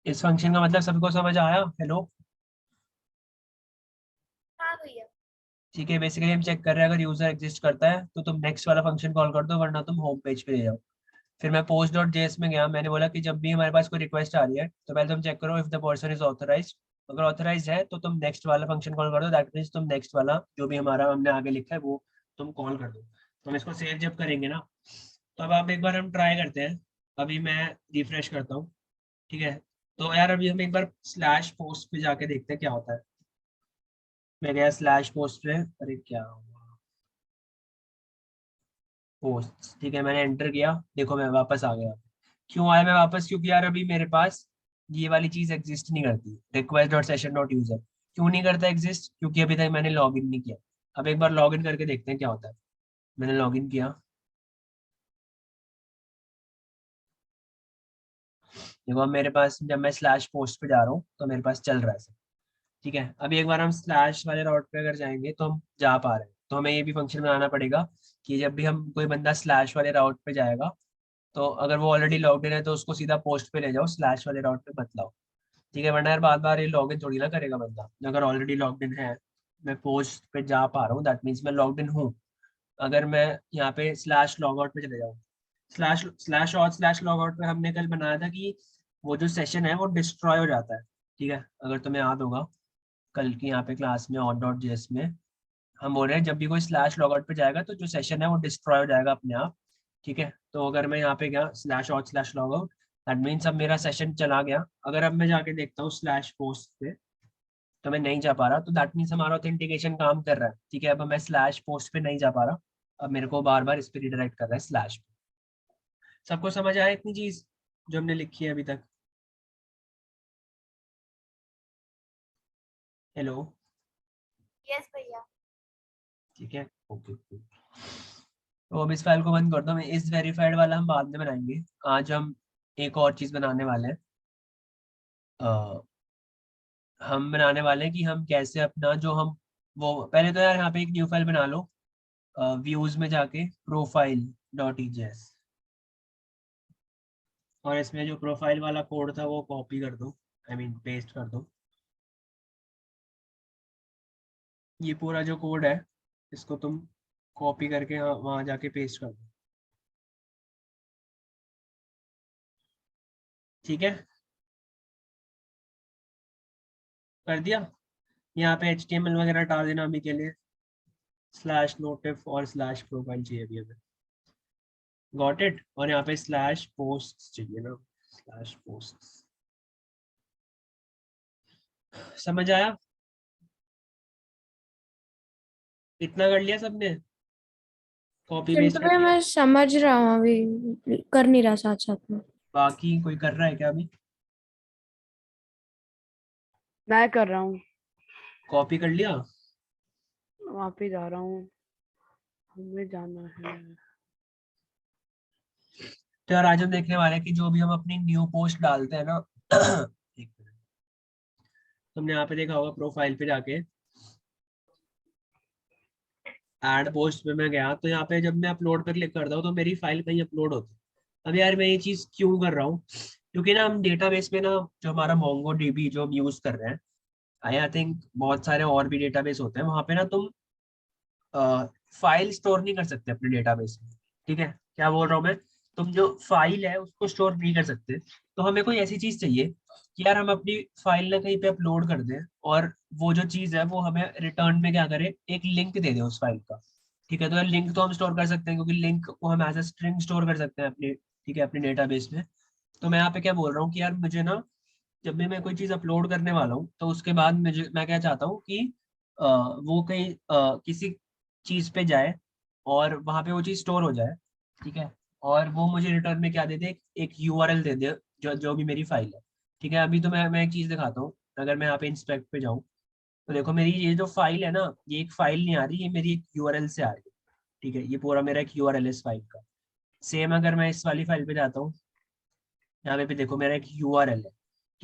इस फंक्शन का मतलब सबको समझ आया? हेलो, हाँ भैया। ठीक है। बेसिकली हम चेक कर रहे हैं अगर यूजर एग्जिस्ट करता है तो तुम नेक्स्ट वाला फंक्शन कॉल कर दो, वरना तुम होम पेज पे ले जाओ। फिर मैं पोस्ट डॉट जेएस में गया, मैंने बोला कि जब भी हमारे पास कोई रिक्वेस्ट आ रही है तो पहले तुम चेक करो if the person is authorised. अगर ऑथराइज्ड है तो तुम नेक्स्ट वाला फंक्शन कॉल कर दो, दैट मींस तुम नेक्स्ट वाला जो भी हमारा हमने आगे लिखा है वो तुम कॉल कर दो। तो हम इसको सेव जब करेंगे ना, तो अब आप एक बार हम ट्राई करते हैं। अभी मैं रिफ्रेश करता हूँ, ठीक है। तो यार अभी हम एक बार स्लैश पोस्ट पे जाके देखते हैं क्या होता है। मैं गया स्लैश पोस्ट पे, अरे क्या हुआ, पोस्ट, ठीक है। मैंने एंटर किया, देखो मैं वापस आ गया। क्यों आया मैं वापस? क्योंकि यार अभी मेरे पास ये वाली चीज एग्जिस्ट नहीं करती, request dot session dot user. क्यों नहीं करता एग्जिस्ट? क्योंकि अभी तक मैंने लॉग इन नहीं किया। अब एक बार लॉग इन करके देखते हैं क्या होता है। मैंने लॉग इन किया, देखो अब मेरे पास जब मैं स्लैश पोस्ट पे जा रहा हूँ तो मेरे पास चल रहा है सब, ठीक है। अभी एक बार हम स्लैश वाले राउट पे अगर जाएंगे तो हम जा पा रहे हैं, तो हमें ये भी फंक्शन बनाना पड़ेगा कि जब भी हम कोई बंदा स्लैश वाले राउट पे जाएगा तो अगर वो ऑलरेडी लॉग्ड इन है तो उसको सीधा पोस्ट पे ले जाओ, स्लैश वाले राउट पे मत लाओ, ठीक है। वरना यार बार बार ये लॉग इन थोड़ी ना करेगा बंदा। अगर ऑलरेडी लॉग्ड इन है, मैं पोस्ट पे जा पा रहा हूँ, दैट मीन्स मैं लॉग्ड इन हूँ। अगर मैं यहाँ पे स्लैश लॉग आउट पे चले जाऊँ, स्लैश स्लैश और स्लैश लॉग आउट पे हमने कल बनाया था कि वो जो सेशन है वो डिस्ट्रॉय हो जाता है, ठीक है। अगर तुम्हें याद होगा कल की यहाँ पे क्लास में ऑन डॉट जेएस में हम बोल रहे हैं जब भी कोई स्लैश लॉग आउट पे जाएगा तो जो सेशन है वो डिस्ट्रॉय हो जाएगा अपने आप, ठीक है। तो अगर मैं यहाँ पे गया slash out slash log out, that means अब मेरा सेशन चला गया। अगर अब मैं जाके देखता हूँ स्लैश पोस्ट पे तो मैं नहीं जा पा रहा, तो दैट मीन्स हमारा ऑथेंटिकेशन काम कर रहा है, ठीक है। अब मैं स्लैश पोस्ट पे नहीं जा पा रहा, अब मेरे को बार बार इस पे रिडायरेक्ट कर रहा है स्लैश। सबको समझ आया इतनी चीज जो हमने लिखी है अभी तक? हेलो, यस भैया। ठीक है, ओके। तो अब इस फाइल को बंद कर दो, मैं इस वेरीफाइड वाला हम बाद में बनाएंगे। आज हम एक और चीज बनाने वाले हैं। हम बनाने वाले हैं कि हम कैसे अपना जो हम वो पहले तो यार यहाँ पे एक न्यू फाइल बना लो, व्यूज में जाके प्रोफाइल डॉट ईजेएस, और इसमें जो प्रोफाइल वाला कोड था वो कॉपी कर दो, आई मीन पेस्ट कर दो। ये पूरा जो कोड है इसको तुम कॉपी करके वहां जाके पेस्ट कर दो, ठीक है। कर दिया? यहाँ पे HTML वगैरह डाल देना अभी के लिए, स्लैश नोटिफ और स्लैश प्रोफाइल चाहिए अभी हमें, गॉट इट। और यहाँ पे स्लैश पोस्ट चाहिए ना, स्लैश पोस्ट। समझ आया? इतना कर लिया सबने? कॉपी पेस्ट चिंटू कर भाई दिया? मैं समझ रहा हूँ, अभी कर नहीं रहा साथ साथ में। बाकी कोई कर रहा है क्या अभी? मैं कर रहा हूँ, कॉपी कर लिया? वहाँ पे जा रहा हूँ, हमें जाना है। तो यार आज हम देखने वाले हैं कि जो भी हम अपनी न्यू पोस्ट डालते हैं ना एक मिनट, तुमने यहाँ पे देखा होगा प्रोफाइल पे जाके ऐड पोस्ट पे मैं गया, तो यहाँ पे जब मैं अपलोड पे क्लिक करता हूँ तो मेरी फाइल कहीं अपलोड होती है। अब यार मैं ये चीज क्यों कर रहा हूँ? क्योंकि ना हम डेटाबेस में ना जो हमारा मोंगो डीबी जो हम यूज कर रहे हैं, आई थिंक बहुत सारे और भी डेटाबेस होते हैं, वहां पे ना तुम फाइल स्टोर नहीं कर सकते अपने डेटाबेस में, ठीक है। क्या बोल रहा हूँ मैं, तुम जो फाइल है उसको स्टोर नहीं कर सकते, तो हमें कोई ऐसी चीज चाहिए कि यार हम अपनी फाइल ना कहीं पे अपलोड कर दें, और वो जो चीज है वो हमें रिटर्न में क्या करे, एक लिंक दे दे उस फाइल का, ठीक है। तो यार लिंक तो हम स्टोर कर सकते हैं, क्योंकि लिंक को हम एज ए स्ट्रिंग स्टोर कर सकते हैं अपने, ठीक है, अपने डेटाबेस में। तो मैं यहाँ पे क्या बोल रहा हूँ कि यार मुझे ना, जब भी मैं कोई चीज अपलोड करने वाला हूँ तो उसके बाद मैं क्या चाहता हूँ कि वो कहीं किसी चीज पे जाए और वहां पे वो चीज स्टोर हो जाए, ठीक है। और वो मुझे रिटर्न में क्या दे दे, एक यूआरएल दे दे, जो जो भी मेरी फाइल है, ठीक है। अभी तो मैं एक चीज दिखाता हूँ, अगर मैं यहाँ पे इंस्पेक्ट पे जाऊँ तो देखो मेरी ये जो फाइल है ना, ये एक फाइल नहीं आ रही, ये मेरी एक यूआरएल से आ रही है, ठीक है। ये पूरा मेरा एक यूआरएल है इस फाइल का। सेम अगर मैं इस वाली फाइल पे जाता हूँ, यहाँ पे भी देखो मेरा एक यूआरएल है,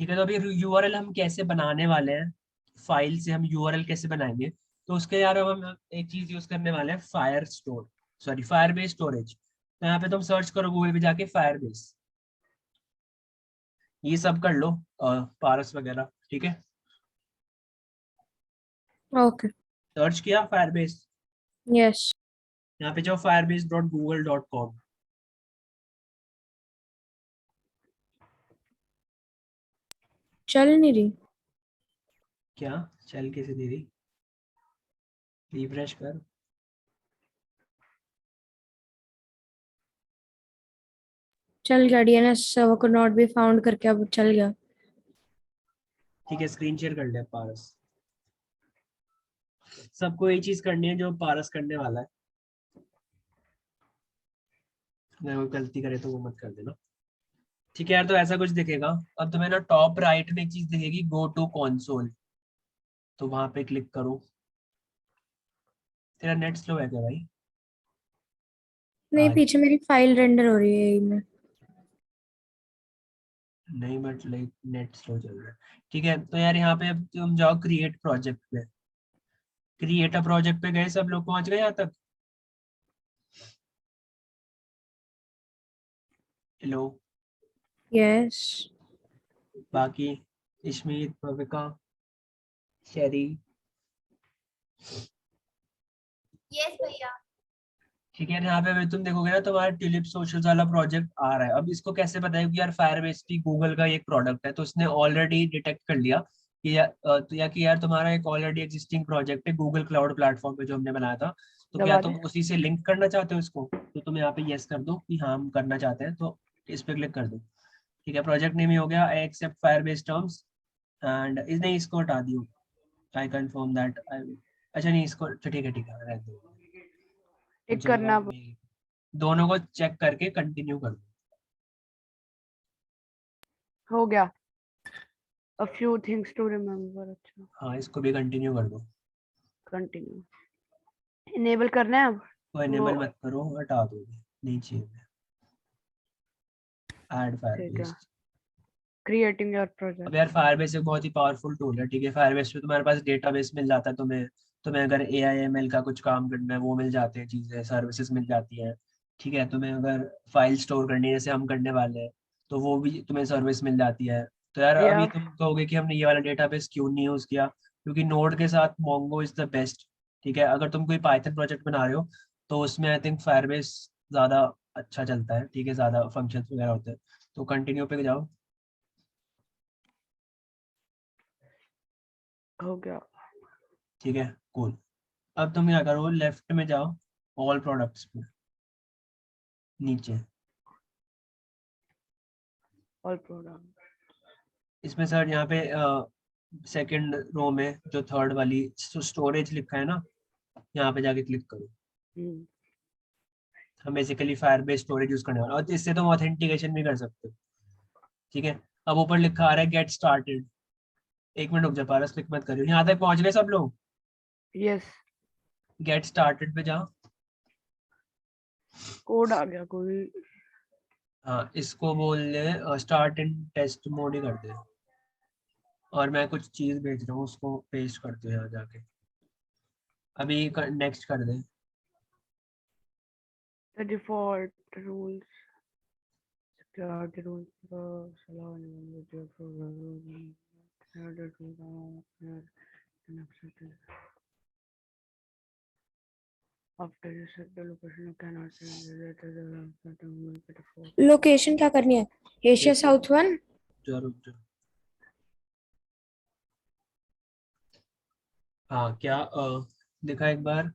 ठीक है। तो अभी यूआरएल हम कैसे बनाने वाले हैं, फाइल से हम यूआरएल कैसे बनाएंगे, तो उसके यार अब हम एक चीज यूज करने वाले हैं, फायर बेस स्टोरेज। तो यहाँ पे तुम सर्च करो गूगल पे जाके फायर बेस, ये सब कर लो, पारस वगैरह, ठीक है। ओके। सर्च किया फायर बेस, यस। यहाँ पे जाओ firebase.google.com। चल नहीं रही। क्या चल कैसे दे रही, रिफ्रेश कर। चल गया, डीएनएस सर्वर को नॉट बी फाउंड करके अब चल गया। ठीक है, स्क्रीन शेयर कर ले पारस, सबको यही चीज करनी है जो पारस करने वाला है, अगर वो गलती करे तो वो मत कर देना, ठीक है यार। तो ऐसा कुछ दिखेगा। अब तुम्हें ना टॉप राइट में एक चीज दिखेगी, गो टू कंसोल, तो वहां पे क्लिक करो। तेरा नेट स्लो है क्या भाई? नहीं, आज पीछे मेरी फाइल रेंडर हो रही है यही में। नहीं, बट लाइक नेट स्लो चल रहा है, ठीक है। तो यार यहाँ पे अब तुम जाओ क्रिएट प्रोजेक्ट पे, क्रिएट अ प्रोजेक्ट पे गए सब लोग, पहुंच गए यहाँ तक? हेलो? यस। बाकी इशमीत, भविका, शेरी, Yes, भैया. ठीक है। यहाँ पे अभी तुम देखोगे ना, तुम्हारा ट्यूलिप सोशल्स वाला प्रोजेक्ट आ रहा है। अब इसको कैसे पता है कि यार फायरबेस भी गूगल का एक प्रोडक्ट है, तो उसने ऑलरेडी डिटेक्ट कर लिया कि कि यार तुम्हारा एक ऑलरेडी एग्जिस्टिंग प्रोजेक्ट है गूगल क्लाउड प्लेटफॉर्म पे जो हमने बनाया था, तो क्या दबा तुम दे। उसी से लिंक करना चाहते हो इसको? तो तुम यहाँ पे यस कर दो कि हाँ हम करना चाहते हैं, तो इस पे क्लिक कर दो, ठीक है। प्रोजेक्ट नेम ही हो गया, I accept Firebase terms, and इसने इसको हटा दियो, आई कंफर्म दैट आई, अच्छा नहीं इसको, अच्छा ठीक है रहने दो, टिक मुझे लगा करना मेल, दोनों को चेक करके कंटिन्यू कर दो। हो गया। A few things to remember. अच्छा, हाँ इसको भी कंटिन्यू कर दो। कंटिन्यू इनेबल करना है अब। तो वो एनेबल मत करो, हटा दो, नहीं चाहिए। ऐड ठीक है। फायरबेस। क्रिएटिंग योर अब प्रोजेक्ट। यार फायरबेस एक बहुत ही पावरफुल टूल है, ठीक है। फायरबेस पे तुम्हारे पास डेटाबेस मिल जाता है, तुम्हें तुम्हें अगर AIML का कुछ काम करना है वो मिल जाते हैं, चीजें सर्विसेज मिल जाती हैं, ठीक है। तुम्हें अगर फाइल स्टोर करनी है जैसे हम करने वाले हैं, तो वो भी तुम्हें सर्विस मिल जाती है। तो यार या अभी तुम कहोगे कि हमने ये वाला डेटाबेस क्यों नहीं यूज किया, क्योंकि नोड के साथ मोंगो इज द बेस्ट, ठीक है। अगर तुम कोई पाइथन प्रोजेक्ट बना रहे हो तो उसमें आई थिंक फायरबेस ज्यादा अच्छा चलता है, ठीक है, ज्यादा फंक्शंस वगैरह होते हैं। तो कंटिन्यू पे जाओ, हो गया। ठीक है, कूल। अब तुम क्या करो, लेफ्ट में जाओ, ऑल प्रोडक्ट्स पे, नीचे ऑल प्रोग्राम। इसमें सर यहाँ पे सेकंड रो में जो थर्ड वाली स्टोरेज लिखा है ना, यहाँ पे जाके क्लिक करो। हम बेसिकली फायरबेस स्टोरेज यूज करने वाले हैं, और इससे तुम ऑथेंटिकेशन भी कर सकते हो, ठीक है। अब ऊपर लिखा आ रहा है गेट स्टार्टेड, एक मिनट रुक जा पारस, क्लिक मत करियो, यहाँ तक पहुंच गए सब लोग? यस। गेट स्टार्टेड पे जाओ। कोड आ गया कोई। हाँ इसको बोल ले स्टार्ट इन टेस्ट मोड ही कर दे, और मैं कुछ चीज भेज रहा हूँ उसको पेस्ट कर दो यहाँ जाके, अभी नेक्स्ट कर दे। The default rules, security rules for allow anyone with your program added to the unaccepted. After you set the location, you cannot change it. Location क्या करनी है? Asia south 1। रुक जा। हाँ क्या दिखा एक बार।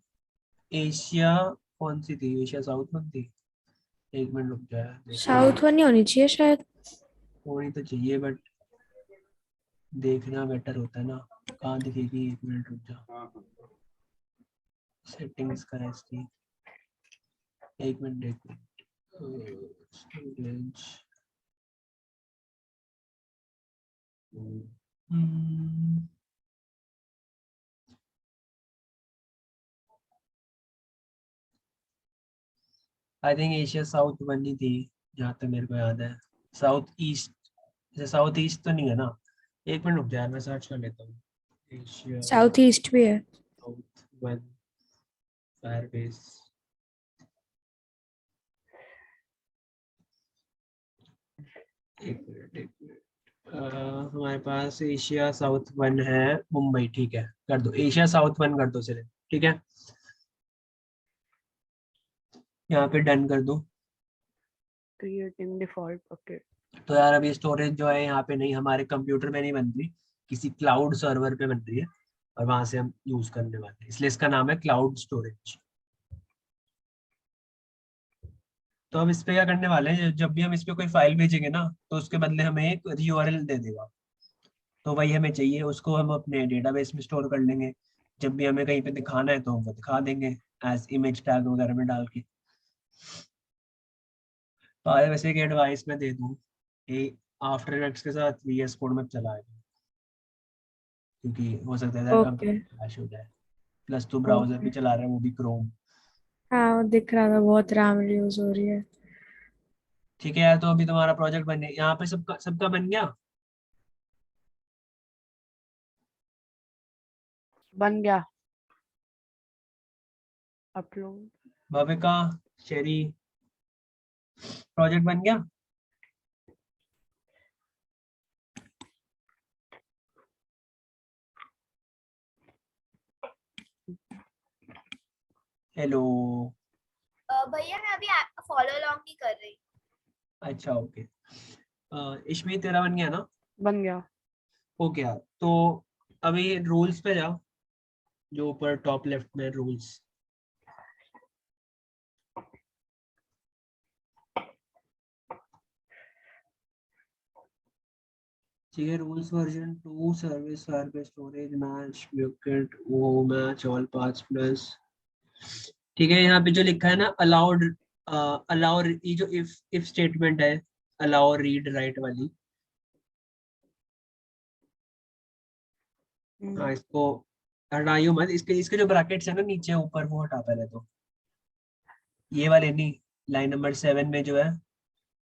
एशिया कौन सी थी? एशिया साउथ में थी। एक मिनट रुक जा, साउथ 1 नहीं होनी चाहिए शायद। होनी तो चाहिए बट देखना बेटर होता है ना। कहाँ दिखेगी? एक मिनट रुक जा, सेटिंग्स का है इसकी। एक minute storage. I think Asia south बनी थी जहाँ तक मेरे को याद है। साउथ ईस्ट, साउथ ईस्ट तो नहीं है ना। एक मिनट रुक जा, मैं सर्च कर लेता हूँ। एशिया साउथ ईस्ट भी है। South one Firebase. एक मिनट हमारे पास एशिया साउथ वन है मुंबई। ठीक है, कर दो एशिया साउथ वन कर दो चले। ठीक है, यहाँ पे डन कर दो। Creating default bucket. तो यार अभी स्टोरेज जो है यहाँ पे नहीं, हमारे कंप्यूटर में नहीं बन रही, किसी क्लाउड सर्वर पे बन रही है और वहां से हम यूज करने वाले हैं, इसलिए इसका नाम है क्लाउड स्टोरेज। तो हम इस पे क्या करने वाले हैं, जब भी हम इस पे कोई फाइल भेजेंगे ना तो उसके बदले हमें एक यूआरएल दे देगा। तो वही हमें चाहिए, उसको हम अपने डेटाबेस में स्टोर कर लेंगे। जब भी हमें कहीं पे दिखाना है तो हम वो दिखा देंगे एज इमेज टैग वगैरह में डाल के। तो आज वैसे एक एडवाइस मैं दे दूँ, ये आफ्टर इफेक्ट्स के साथ वीएस कोड में चला है, क्योंकि हो सकता है ओके। क्रैश हो जाए। प्लस टू ब्राउजर भी चला रहा है, वो भी क्रोम। हाँ वो दिख रहा था, बहुत रैम यूज हो रही है। ठीक है यार, तो अभी तुम्हारा प्रोजेक्ट बन गया यहाँ पे, सबका सबका बन गया। बन गया। अपलोड। भविका, शेरी, प्रोजेक्ट बन गया। हेलो। भैया मैं अभी फॉलो अलोंग ही कर रही हूँ। अच्छा ओके। इश्मी तेरा बन गया ना? बन गया। ओके यार, तो अभी रूल्स पे जाओ, जो ऊपर टॉप लेफ्ट में रूल्स। ठीक है, rules version 2 service Firebase storage match bucket वो मैच ऑल पाथ्स प्लस। ठीक है, यहाँ पे जो लिखा है ना अलाउड, अलाउ, ये जो इफ स्टेटमेंट है, अलाउ रीड राइट वाली, हाँ इसको हटाइयो मत। इसके इसके जो ब्रैकेट्स है ना नीचे ऊपर, वो हटा पहले तो। ये वाले नहीं, लाइन नंबर 7 में जो है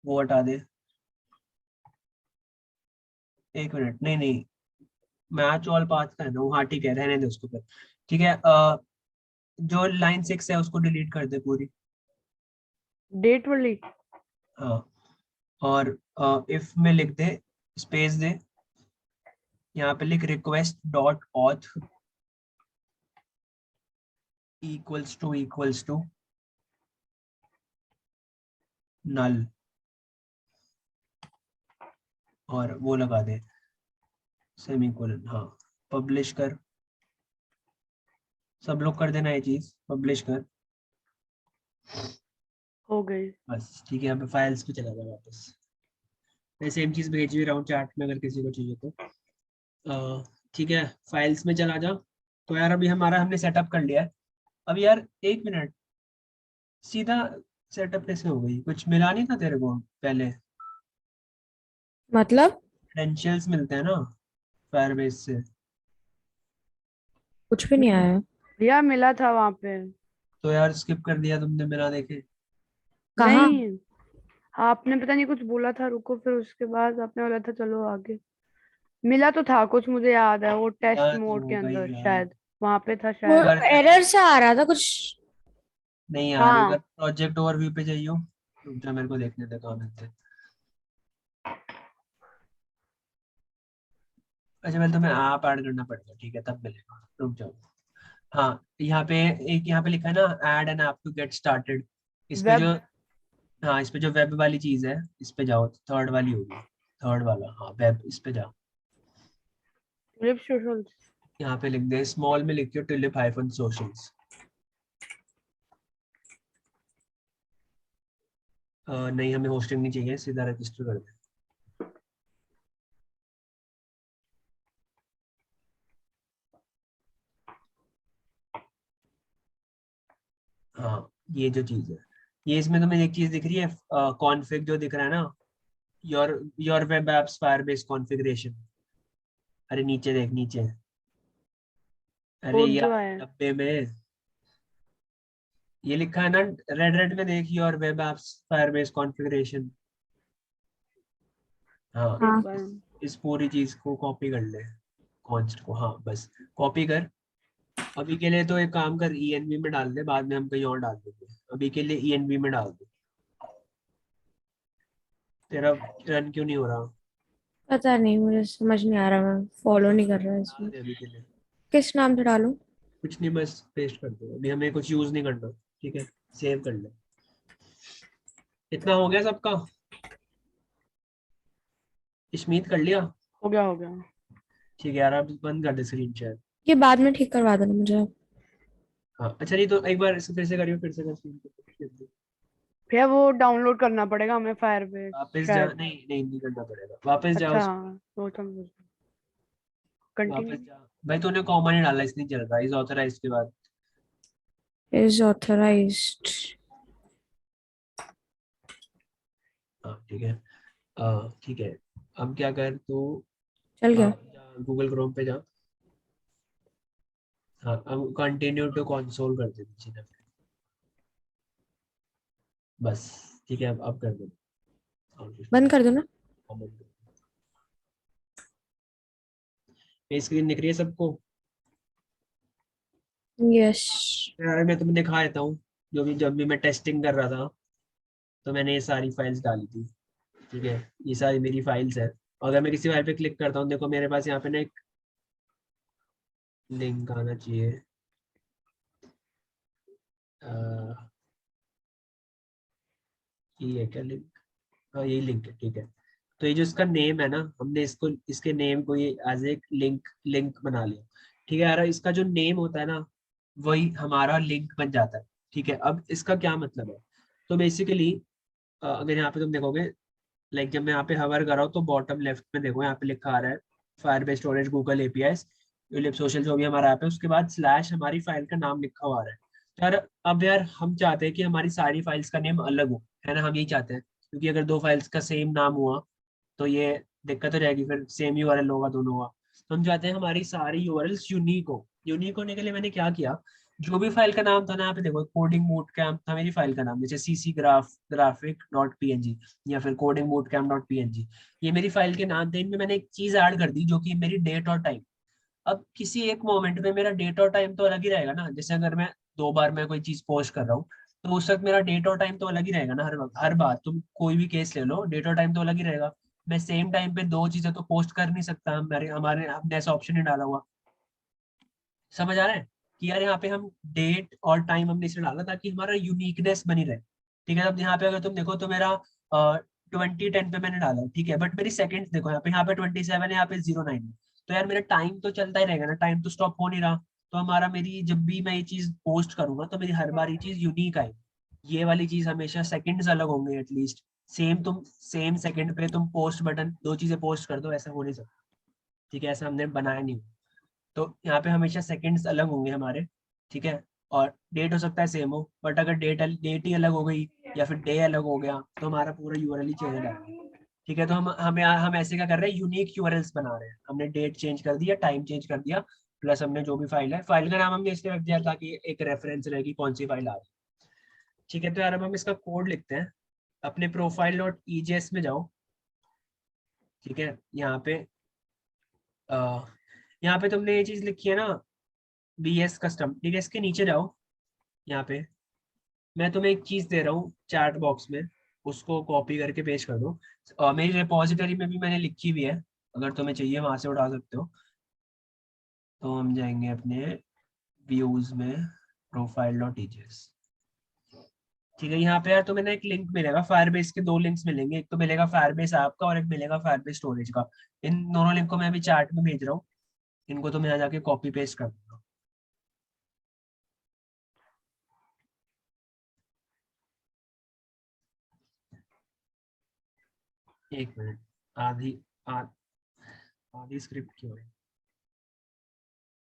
वो हटा दे। एक मिनट, नहीं नहीं, मैच ऑल पाथ का है ना वो, हाँ ठीक है, रहने दे उसको पर। ठीक है, जो लाइन 6 है उसको डिलीट कर दे पूरी। डेट वाली। हाँ, और इफ में लिख दे, स्पेस दे, यहाँ पे लिख request dot auth equals to null, और वो लगा दे सेमीकोलन। हाँ, पब्लिश कर, सब लोग कर देना ये चीज, पब्लिश कर। हो गई। बस ठीक है, यहाँ पे फाइल्स पे चला जाए वापस। मैं सेम चीज भेज भी रहा हूँ चैट में, अगर किसी को चाहिए तो। ठीक है, फाइल्स में चला जा। तो यार अभी हमारा हमने सेटअप कर लिया है। अब यार एक मिनट, सीधा सेटअप कैसे हो गई? कुछ मिला नहीं था तेरे को पहले? मतलब क्रेडेंशियल्स मिलते हैं ना फायरबेस से। कुछ भी नहीं आया। भैया मिला था वहां पे। तो यार स्किप कर दिया तुमने बिना देखे। कहाँ? नहीं, आपने पता नहीं कुछ बोला था, रुको, फिर उसके बाद आपने बोला था चलो आगे। मिला तो था कुछ, मुझे याद है, वो टेस्ट यार तो मोड के हो गई अंदर यार। शायद, वहां पे था वो शायद। कर दे। एरर सा आ रहा था कुछ। नहीं यार, एक बार हाँ। प्रोजेक्ट ओवरव्यू पे जाइयो, रुक जा मेरे को देखने दे कहाँ मिलते हैं। अच्छा पहले तुम्हें ऐप ऐड करना पड़ेगा, ठीक है तब मिलेगा, रुक जाओ। हाँ यहाँ पे एक यहाँ पे लिखा है ना add an app to get started, इस पे वेब जो, हाँ इस पे जो वेब वाली चीज है इस पे जाओ, थर्ड वाली होगी, थर्ड वाला, हाँ वेब, इस पे जाओ। Lip socials. यहाँ पे लिख दे, स्मॉल में लिखियो टुलिप हाइफन सोशल्स। नहीं हमें होस्टिंग नहीं चाहिए, सीधा रजिस्टर कर दे। हाँ ये जो चीज है, ये इसमें तुम्हें एक चीज दिख रही है, कॉन्फ़िग जो दिख रहा है ना, your web apps Firebase configuration. अरे नीचे देख नीचे, अरे कोड तो यार आया है। डब्बे में ये लिखा है ना, रेड रेड में देख, your web apps Firebase configuration. हाँ एक हाँ बार इस पूरी चीज को कॉपी कर ले, कॉन्स्ट को, हाँ बस कॉपी कर। अभी के लिए तो एक काम कर, ईएनवी में डाल दे, बाद में हम कहीं और डाल देंगे, अभी के लिए ईएनवी में डाल दे। तेरा रन क्यों नहीं हो रहा? पता नहीं, मुझे समझ नहीं आ रहा, मैं फॉलो नहीं कर रहा डाल इसमें। दे अभी के लिए, किस नाम से डालूं? कुछ नहीं बस पेस्ट कर दो, अभी हमें कुछ यूज नहीं करना, ठीक है सेव कर ले। इतना हो गया सबका, इशमीत कर लिया? हो गया हो गया। ठीक है यार, अब बंद कर दे स्क्रीन शेयर। ये बाद में ठीक करवा देना मुझे। हाँ अच्छा, नहीं तो एक बार इसे फिर से करियो, फिर से कर screen share। भैया वो डाउनलोड करना पड़ेगा हमें फायरबेस वापस जा, शायद। नहीं नहीं नहीं करना पड़ेगा, वापस जाओ अच्छा उस पे, हाँ, वो तो वापस कंटिन्यू। जा। भाई तूने कॉमा नहीं डाला, इसलिए चल रहा है, इज ऑथराइज्ड के बाद। Is authorised. हाँ ठीक है, ठीक है। अब क्या कर तू, चल गया। गूगल क्रोम पे जा। हाँ अब कंटिन्यू टू कंसोल कर दे नीचे ना, बस ठीक है, अब कर दे, और कुछ नहीं बंद कर दो ना। करना। बंद कर। ये स्क्रीन दिख रही है सबको? यस। यार मैं तुम्हें दिखा देता हूँ, जो भी जब भी मैं टेस्टिंग कर रहा था तो मैंने ये सारी फाइल्स डाली थी, ठीक है ये सारी मेरी फाइल्स है। अगर मैं किसी फाइल पे क्लिक करता हूँ, देखो मेरे पास यहाँ पे ना एक लिंक आना चाहिए, अह, ये है क्या लिंक? हाँ यही लिंक है, ठीक है। तो ये जो इसका नेम है ना, हमने इसको, इसके नेम को ये एज एक लिंक लिंक बना लिया, ठीक है यार। इसका जो नेम होता है ना, वही हमारा लिंक बन जाता है, ठीक है। अब इसका क्या मतलब है, तो बेसिकली अगर यहाँ पे तुम देखोगे, लाइक जब मैं यहाँ पे हवर कर रहा हूँ तो बॉटम लेफ्ट में देखो, यहाँ पे लिखा आ रहा है Firebase storage Google API lip social, जो भी हमारा ऐप है, उसके बाद स्लैश हमारी फाइल का नाम लिखा हुआ आ रहा है। तो यार अब यार हम चाहते हैं कि हमारी सारी फाइल्स का नेम अलग हो, है ना, हम यही चाहते हैं, क्योंकि अगर दो फाइल्स का सेम नाम हुआ तो ये दिक्कत हो जाएगी, फिर सेम यूआरएल होगा दोनों का। तो हम चाहते हैं हमारी सारी यूआरएल्स यूनिक हो। यूनिक होने के लिए मैंने क्या किया, जो भी फाइल का नाम था ना, यहाँ पे देखो कोडिंग बूट कैंप था मेरी फाइल का नाम, जैसे सीसी ग्राफिक डॉट पीएनजी या फिर coding boot camp dot PNG, ये मेरी फाइल के नाम थे। इनमें मैंने एक चीज ऐड कर दी जो कि मेरी डेट और टाइम। अब किसी एक मोमेंट में मेरा डेट और टाइम तो अलग ही रहेगा ना, जैसे अगर मैं 2 बार मैं कोई चीज पोस्ट कर रहा हूँ, तो उस वक्त मेरा डेट और टाइम तो अलग ही रहेगा ना, हर वक्त हर बार तुम कोई भी केस ले लो, डेट और टाइम तो अलग ही रहेगा। मैं सेम टाइम पे दो चीजें तो पोस्ट कर नहीं सकता, हमारे हमारे हमने ऐसा ऑप्शन नहीं डाला हुआ। समझ आ रहा है कि यार यहाँ पे हम डेट और टाइम हमने इसलिए डाला ताकि हमारा यूनिकनेस बनी रहे, ठीक है। अब यहाँ पे अगर तुम देखो तो मेरा 2010 पे मैंने डाला, ठीक है, बट मेरी सेकंड्स देखो, यहाँ पे 27 है, यहाँ पे 09 है। तो यार मेरा टाइम तो चलता ही रहेगा ना, टाइम तो स्टॉप हो नहीं रहा। तो हमारा, मेरी जब भी मैं ये चीज पोस्ट करूंगा तो मेरी हर बार ये चीज यूनिक आएगी, ये वाली चीज हमेशा सेकंड्स अलग होंगे एटलीस्ट। सेम तुम सेम सेकंड पे तुम पोस्ट बटन दो चीजें पोस्ट कर दो, ऐसा हो नहीं सकता, ठीक है, ऐसा हमने बनाया नहीं। तो यहाँ पे हमेशा सेकंड्स अलग होंगे हमारे, ठीक है। और डेट हो सकता है सेम हो, बट अगर डेट ही अलग हो गई या फिर डे अलग हो गया तो हमारा पूरा यूआरएल ही चेंज हो जाएगा, ठीक है। तो हम ऐसे क्या कर रहे हैं, यूनिक यूआरएल्स बना रहे हैं। हमने डेट चेंज कर दिया, टाइम चेंज कर दिया, प्लस हमने जो भी फाइल है, फाइल का नाम हमने इसलिए रख दिया ताकि एक रेफरेंस रहेगी कौन सी फाइल आ रही है, ठीक है। तो यार अब हम इसका कोड लिखते हैं, अपने प्रोफाइल डॉट ईजेएस में जाओ, ठीक है। यहाँ पे तुमने ये चीज लिखी है ना, बीएस कस्टम, ठीक है, इसके नीचे जाओ। यहाँ पे मैं तुम्हें एक चीज दे रहा हूँ चैट बॉक्स में, उसको कॉपी करके पेस्ट कर दो। मेरी रिपोजिटरी में भी मैंने लिखी हुई है, अगर तुम्हें चाहिए वहां से उठा सकते हो। तो हम जाएंगे अपने व्यूज में प्रोफाइल डॉट ईजेस। ठीक है, यहाँ पे यार तो मैंने एक लिंक मिलेगा, फायरबेस के दो लिंक्स मिलेंगे, एक तो मिलेगा फायरबेस ऐप का और एक मिलेगा फायरबेस स्टोरेज का। इन दोनों लिंक को मैं अभी चैट में भेज रहा हूँ, इनको तो मैं यहाँ जाके कॉपी पेस्ट कर दूंगा। एक मिनट, आधी आधी स्क्रिप्ट क्यों है,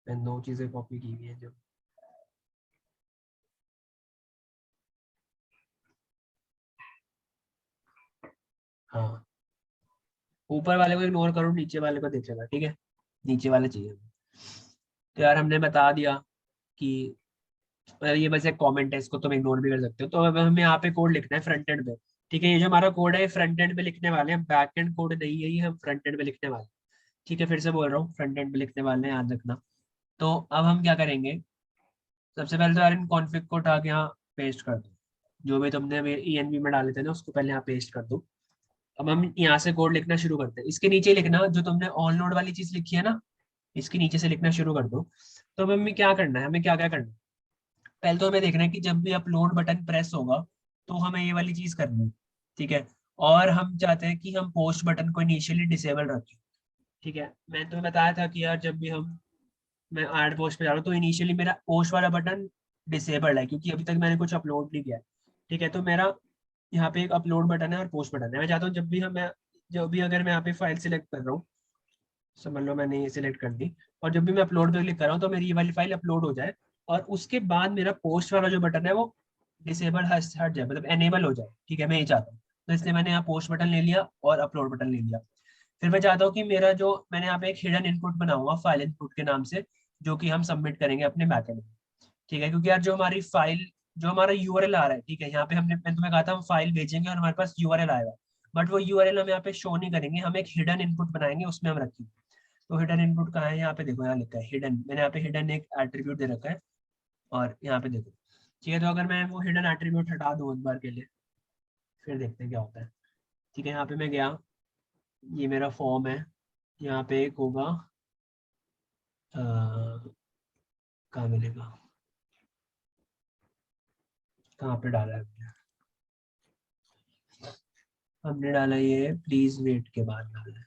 मैंने दो चीजें कॉपी की हुई है जो। हाँ, ऊपर वाले को इग्नोर करो, नीचे वाले को देख लेना, ठीक है, नीचे वाले चाहिए। तो यार हमने बता दिया कि ये बस एक कमेंट है, इसको तुम इग्नोर भी कर सकते हो। तो अब हमें यहाँ पे कोड लिखना है फ्रंट एंड पे। ठीक है, ये जो हमारा कोड है फ्रंट एंड पे लिखने वाले हैं, बैक एंड कोड नहीं है, ये हम फ्रंट एंड पे लिखने वाले हैं। ठीक है, फिर से बोल रहा हूँ, फ्रंट एंड पे लिखने वाले हैं, याद रखना। तो अब हम क्या करेंगे, सबसे पहले तो यार इन कॉन्फ़िग को उठा के यहाँ पेस्ट कर दो, जो भी तुमने ENV में डाले थे ना उसको पहले यहाँ पेस्ट कर दो। अब हम यहाँ से कोड लिखना शुरू करते हैं, इसके नीचे लिखना जो तुमने ऑल नोड वाली चीज लिखी है ना, इसके नीचे से लिखना शुरू कर दो। तो अब हमें क्या करना है, हमें क्या क्या करना है, पहले तो हमें देखना है कि जब भी अपलोड बटन प्रेस होगा तो हमें ये वाली चीज करनी है। ठीक है, और हम चाहते हैं कि हम पोस्ट बटन को इनिशियली डिसेबल रखें। ठीक है, मैंने तुम्हें बताया था कि यार जब भी मैं ऐड पोस्ट पे जा रहा हूँ तो इनिशियली मेरा पोस्ट वाला बटन डिसेबल्ड है, क्योंकि अभी तक मैंने कुछ अपलोड नहीं किया है। ठीक है, तो मेरा यहाँ पे एक अपलोड बटन है और पोस्ट बटन है। मैं चाहता हूँ जब भी अगर मैं यहाँ पे फाइल सिलेक्ट कर रहा हूँ, समझ लो मैंने ये सिलेक्ट कर दी, और जब भी मैं अपलोड पे क्लिक कर रहा हूँ तो मेरी ये वाली फाइल अपलोड हो जाए, और उसके बाद मेरा पोस्ट वाला जो बटन है वो डिसेबल हट जाए, मतलब एनेबल हो जाए। ठीक है, मैं ये चाहता हूँ, तो इसलिए मैंने यहाँ पोस्ट बटन ले लिया और अपलोड बटन ले लिया। फिर मैं चाहता हूँ कि मेरा जो मैंने यहाँ पे एक हिडन इनपुट बनाऊंगा फाइल इनपुट के नाम से, जो कि हम सबमिट करेंगे अपने बैकएंड में। ठीक है, क्योंकि यार जो हमारी फाइल, जो हमारा यूआरएल आ रहा है, ठीक है, यहाँ पे मैंने तुम्हें कहा था हम फाइल भेजेंगे और हमारे पास यूआरएल आएगा, बट वो यूआरएल हम यहाँ पे शो नहीं करेंगे, हम एक हिडन इनपुट बनाएंगे, उसमें हम रखेंगे। तो हिडन इनपुट कहाँ है, यहाँ पे देखो, यहाँ लिखा है हिडन, मैंने यहाँ पे हिडन एक एट्रीब्यूट दे रखा है, और यहाँ पे देखो। ठीक है, तो अगर मैं वो हिडन एट्रीब्यूट हटा दूँ एक बार के लिए, फिर देखते हैं क्या होता है। ठीक है, यहाँ पे मैं गया, ये मेरा फॉर्म है, यहाँ पे एक होगा, कहाँ मिलेगा, कहाँ पे डाला है हमने डाला, ये प्लीज वेट के बाद डाला है,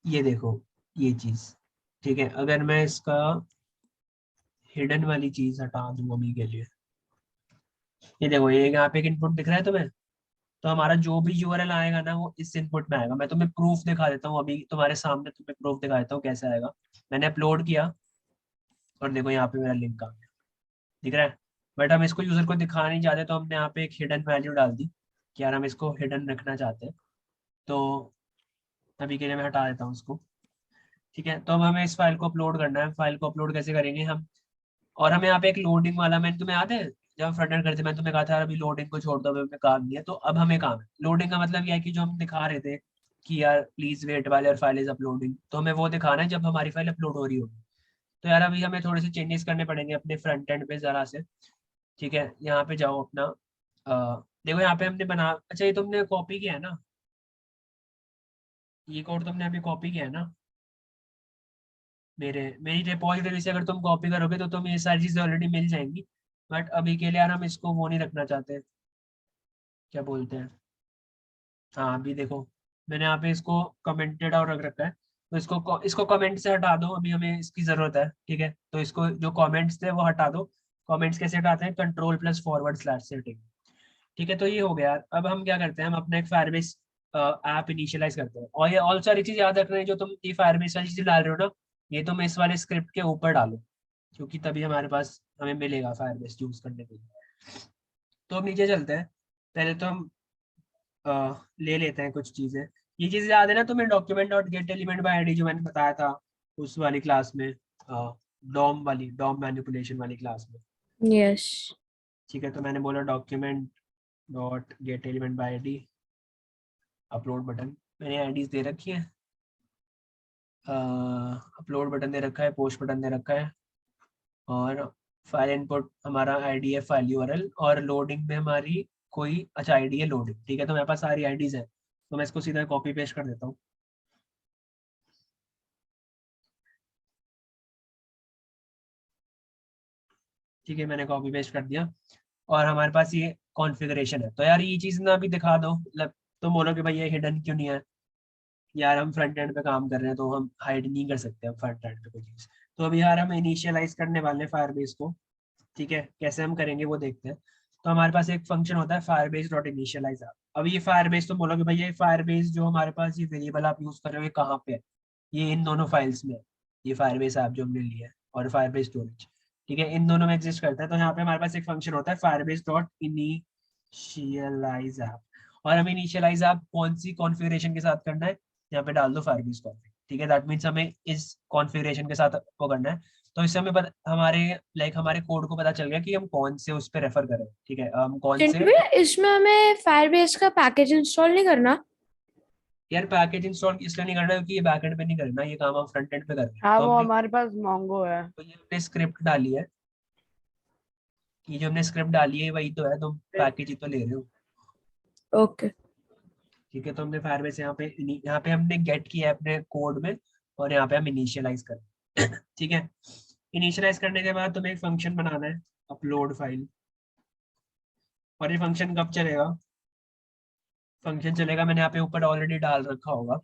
ये देखो ये चीज। ठीक है, अगर मैं इसका हिडन वाली चीज हटा दूं अभी के लिए, ये देखो, ये यहाँ पे एक इनपुट दिख रहा है तुम्हें, तो हमारा जो भी यूआरएल आएगा ना वो इस इनपुट में आएगा। मैं तुम्हें प्रूफ दिखा देता हूँ अभी तुम्हारे सामने, तुम्हें प्रूफ दिखा देता हूँ कैसे आएगा। मैंने अपलोड किया और देखो यहाँ पे मेरा लिंक आ गया, दिख रहा है। बट हम इसको यूजर को दिखा नहीं चाहते, तो हमने यहाँ पे एक हिडन वैल्यू डाल दी कि यार हम इसको हिडन रखना चाहते हैं। तो अभी के लिए मैं हटा देता हूँ उसको। ठीक है, तो अब हमें इस फाइल को अपलोड करना है। फाइल को अपलोड कैसे करेंगे हम, और हमें यहाँ पे एक लोडिंग वाला, मैंने तुम्हें याद है जब हम फ्रंट एंड करते मैंने तुम्हें कहा था यार अभी लोडिंग को छोड़ दो, अभी हमें काम नहीं है। तो अब हमें काम है, लोडिंग का मतलब यह है कि जो हम दिखा रहे थे कि यार प्लीज वेट वाले और फाइल इज अपलोडिंग, तो हमें वो दिखाना है जब हमारी फाइल अपलोड हो रही होगी। तो यार अभी हमें थोड़े से चेंजेस करने पड़ेंगे अपने फ्रंट एंड पे जरा से। ठीक है, यहाँ पे जाओ अपना, देखो यहाँ पे हमने बना, अच्छा ये तुमने कॉपी किया है ना, ये कोड तुमने अभी कॉपी किया है ना, मेरी रिपॉजिटरी से अगर तुम कॉपी करोगे तो तुम्हें ये सारी चीजें ऑलरेडी मिल जाएंगी। बट अभी के लिए यार हम इसको वो नहीं रखना चाहते, क्या बोलते हैं, हाँ अभी देखो मैंने यहाँ पे इसको कमेंटेड और रख रखा है, तो इसको कमेंट से हटा दो, अभी हमें इसकी जरूरत है। ठीक है, तो इसको जो कमेंट्स थे वो हटा दो। कमेंट्स कैसे हटाते हैं, कंट्रोल प्लस फॉरवर्ड स्लैश से हटेंगे। ठीक है, तो ये हो गया यार। अब हम क्या करते हैं, हम अपना एक फायरबेस ऐप इनिशियलाइज करते हैं। और ये और सारी चीज याद रखना है, जो तुम ये फायरबेस वाली चीज डाल रहे हो ना, ये तुम इस वाले स्क्रिप्ट के ऊपर डालो, क्योंकि तभी हमारे पास हमें मिलेगा फायरबेस यूज करने के लिए। तो अब नीचे चलते हैं, पहले तो हम ले लेते हैं कुछ चीजें। ये चीजें याद है ना तुम्हें, document dot gate element by ID जो मैंने बताया था उस वाली क्लास में, डॉम मैनिपुलेशन वाली क्लास में। यस। ठीक है, तो मैंने बोला document dot gate element by ID, upload button, मैंने आईडीज दे रखी है, अपलोड बटन दे रखा है, पोस्ट बटन दे रखा है, और फाइल इनपुट हमारा आईडी है फाइल यूआरएल, और लोडिंग में हमारी कोई अच्छा आईडी है लोडिंग। ठीक है, तो मेरे पास सारी आईडीज है, तो मैं इसको सीधा कॉपी पेस्ट कर देता हूँ। ठीक है, मैंने कॉपी पेस्ट कर दिया और हमारे पास ये कॉन्फ़िगरेशन है। तो यार ये चीज़ ना अभी दिखा दो, मतलब तुम बोलो कि भाई ये हिडन क्यों नहीं है। यार हम फ्रंट एंड पे काम कर रहे हैं तो हम हाइड नहीं कर सकते हम फ्रंट एंड पे कोई चीज़। तो अभी यार हम इनिशियलाइज करने वाले हैं फायरबेस को, ठीक है, कैसे हम करेंगे वो देखते हैं। तो हमारे पास एक फंक्शन होता है फायरबेस डॉट इनिशियलाइज ऐप। अब ये फायरबेस तो बोलोगे भाई ये फायरबेस जो हमारे पास ये वेरिएबल आप यूज कर रहे हो ये कहाँ पे है, ये इन दोनों फाइल्स में है। ये फायरबेस ऐप जो हमने लिया है और फायरबेस स्टोरेज, ठीक है, इन दोनों में एग्जिस्ट करता है। तो यहाँ पे हमारे पास एक फंक्शन होता है फायरबेस डॉट इनिशियलाइज ऐप। और हमें इनिशियलाइज ऐप कौन सी कॉन्फ़िगरेशन के साथ करना है, यहाँ पे डाल दो फायरबेस कॉन्फ़िग, ठीक है। दैट मीन्स हमें इस कॉन्फ़िगरेशन के साथ वो करना है। तो इससे हमें हमारे हमारे कोड को पता चल गया कि हम कौन से उस पर रेफर करें, ठीक है, हम कौन चिंटू से। भैया, इसमें हमें फायरबेस का पैकेज इंस्टॉल नहीं करना? यार पैकेज इंस्टॉल इसलिए नहीं करना क्योंकि ये बैकएंड पे नहीं करना, ये काम हम फ्रंट एंड पे कर रहे हैं। हाँ तो वो हमने हमारे पास मोंगो है। तो ये हमने स्क्रिप्ट डाली है, ये जो हमने स्क्रिप्ट डाली है वही तो है, तुम पैकेज ही तो ले रहे हो, ओके। ठीक है। तो हमने फायरबेस यहाँ पे हमने गेट किया है अपने कोड में और यहाँ पे हम इनिशियलाइज करें ठीक है। इनिशियलाइज करने के बाद तुम्हें एक फंक्शन बनाना है अपलोड फाइल। और ये फंक्शन कब चलेगा, फंक्शन चलेगा मैंने यहाँ पे ऊपर ऑलरेडी डाल रखा होगा।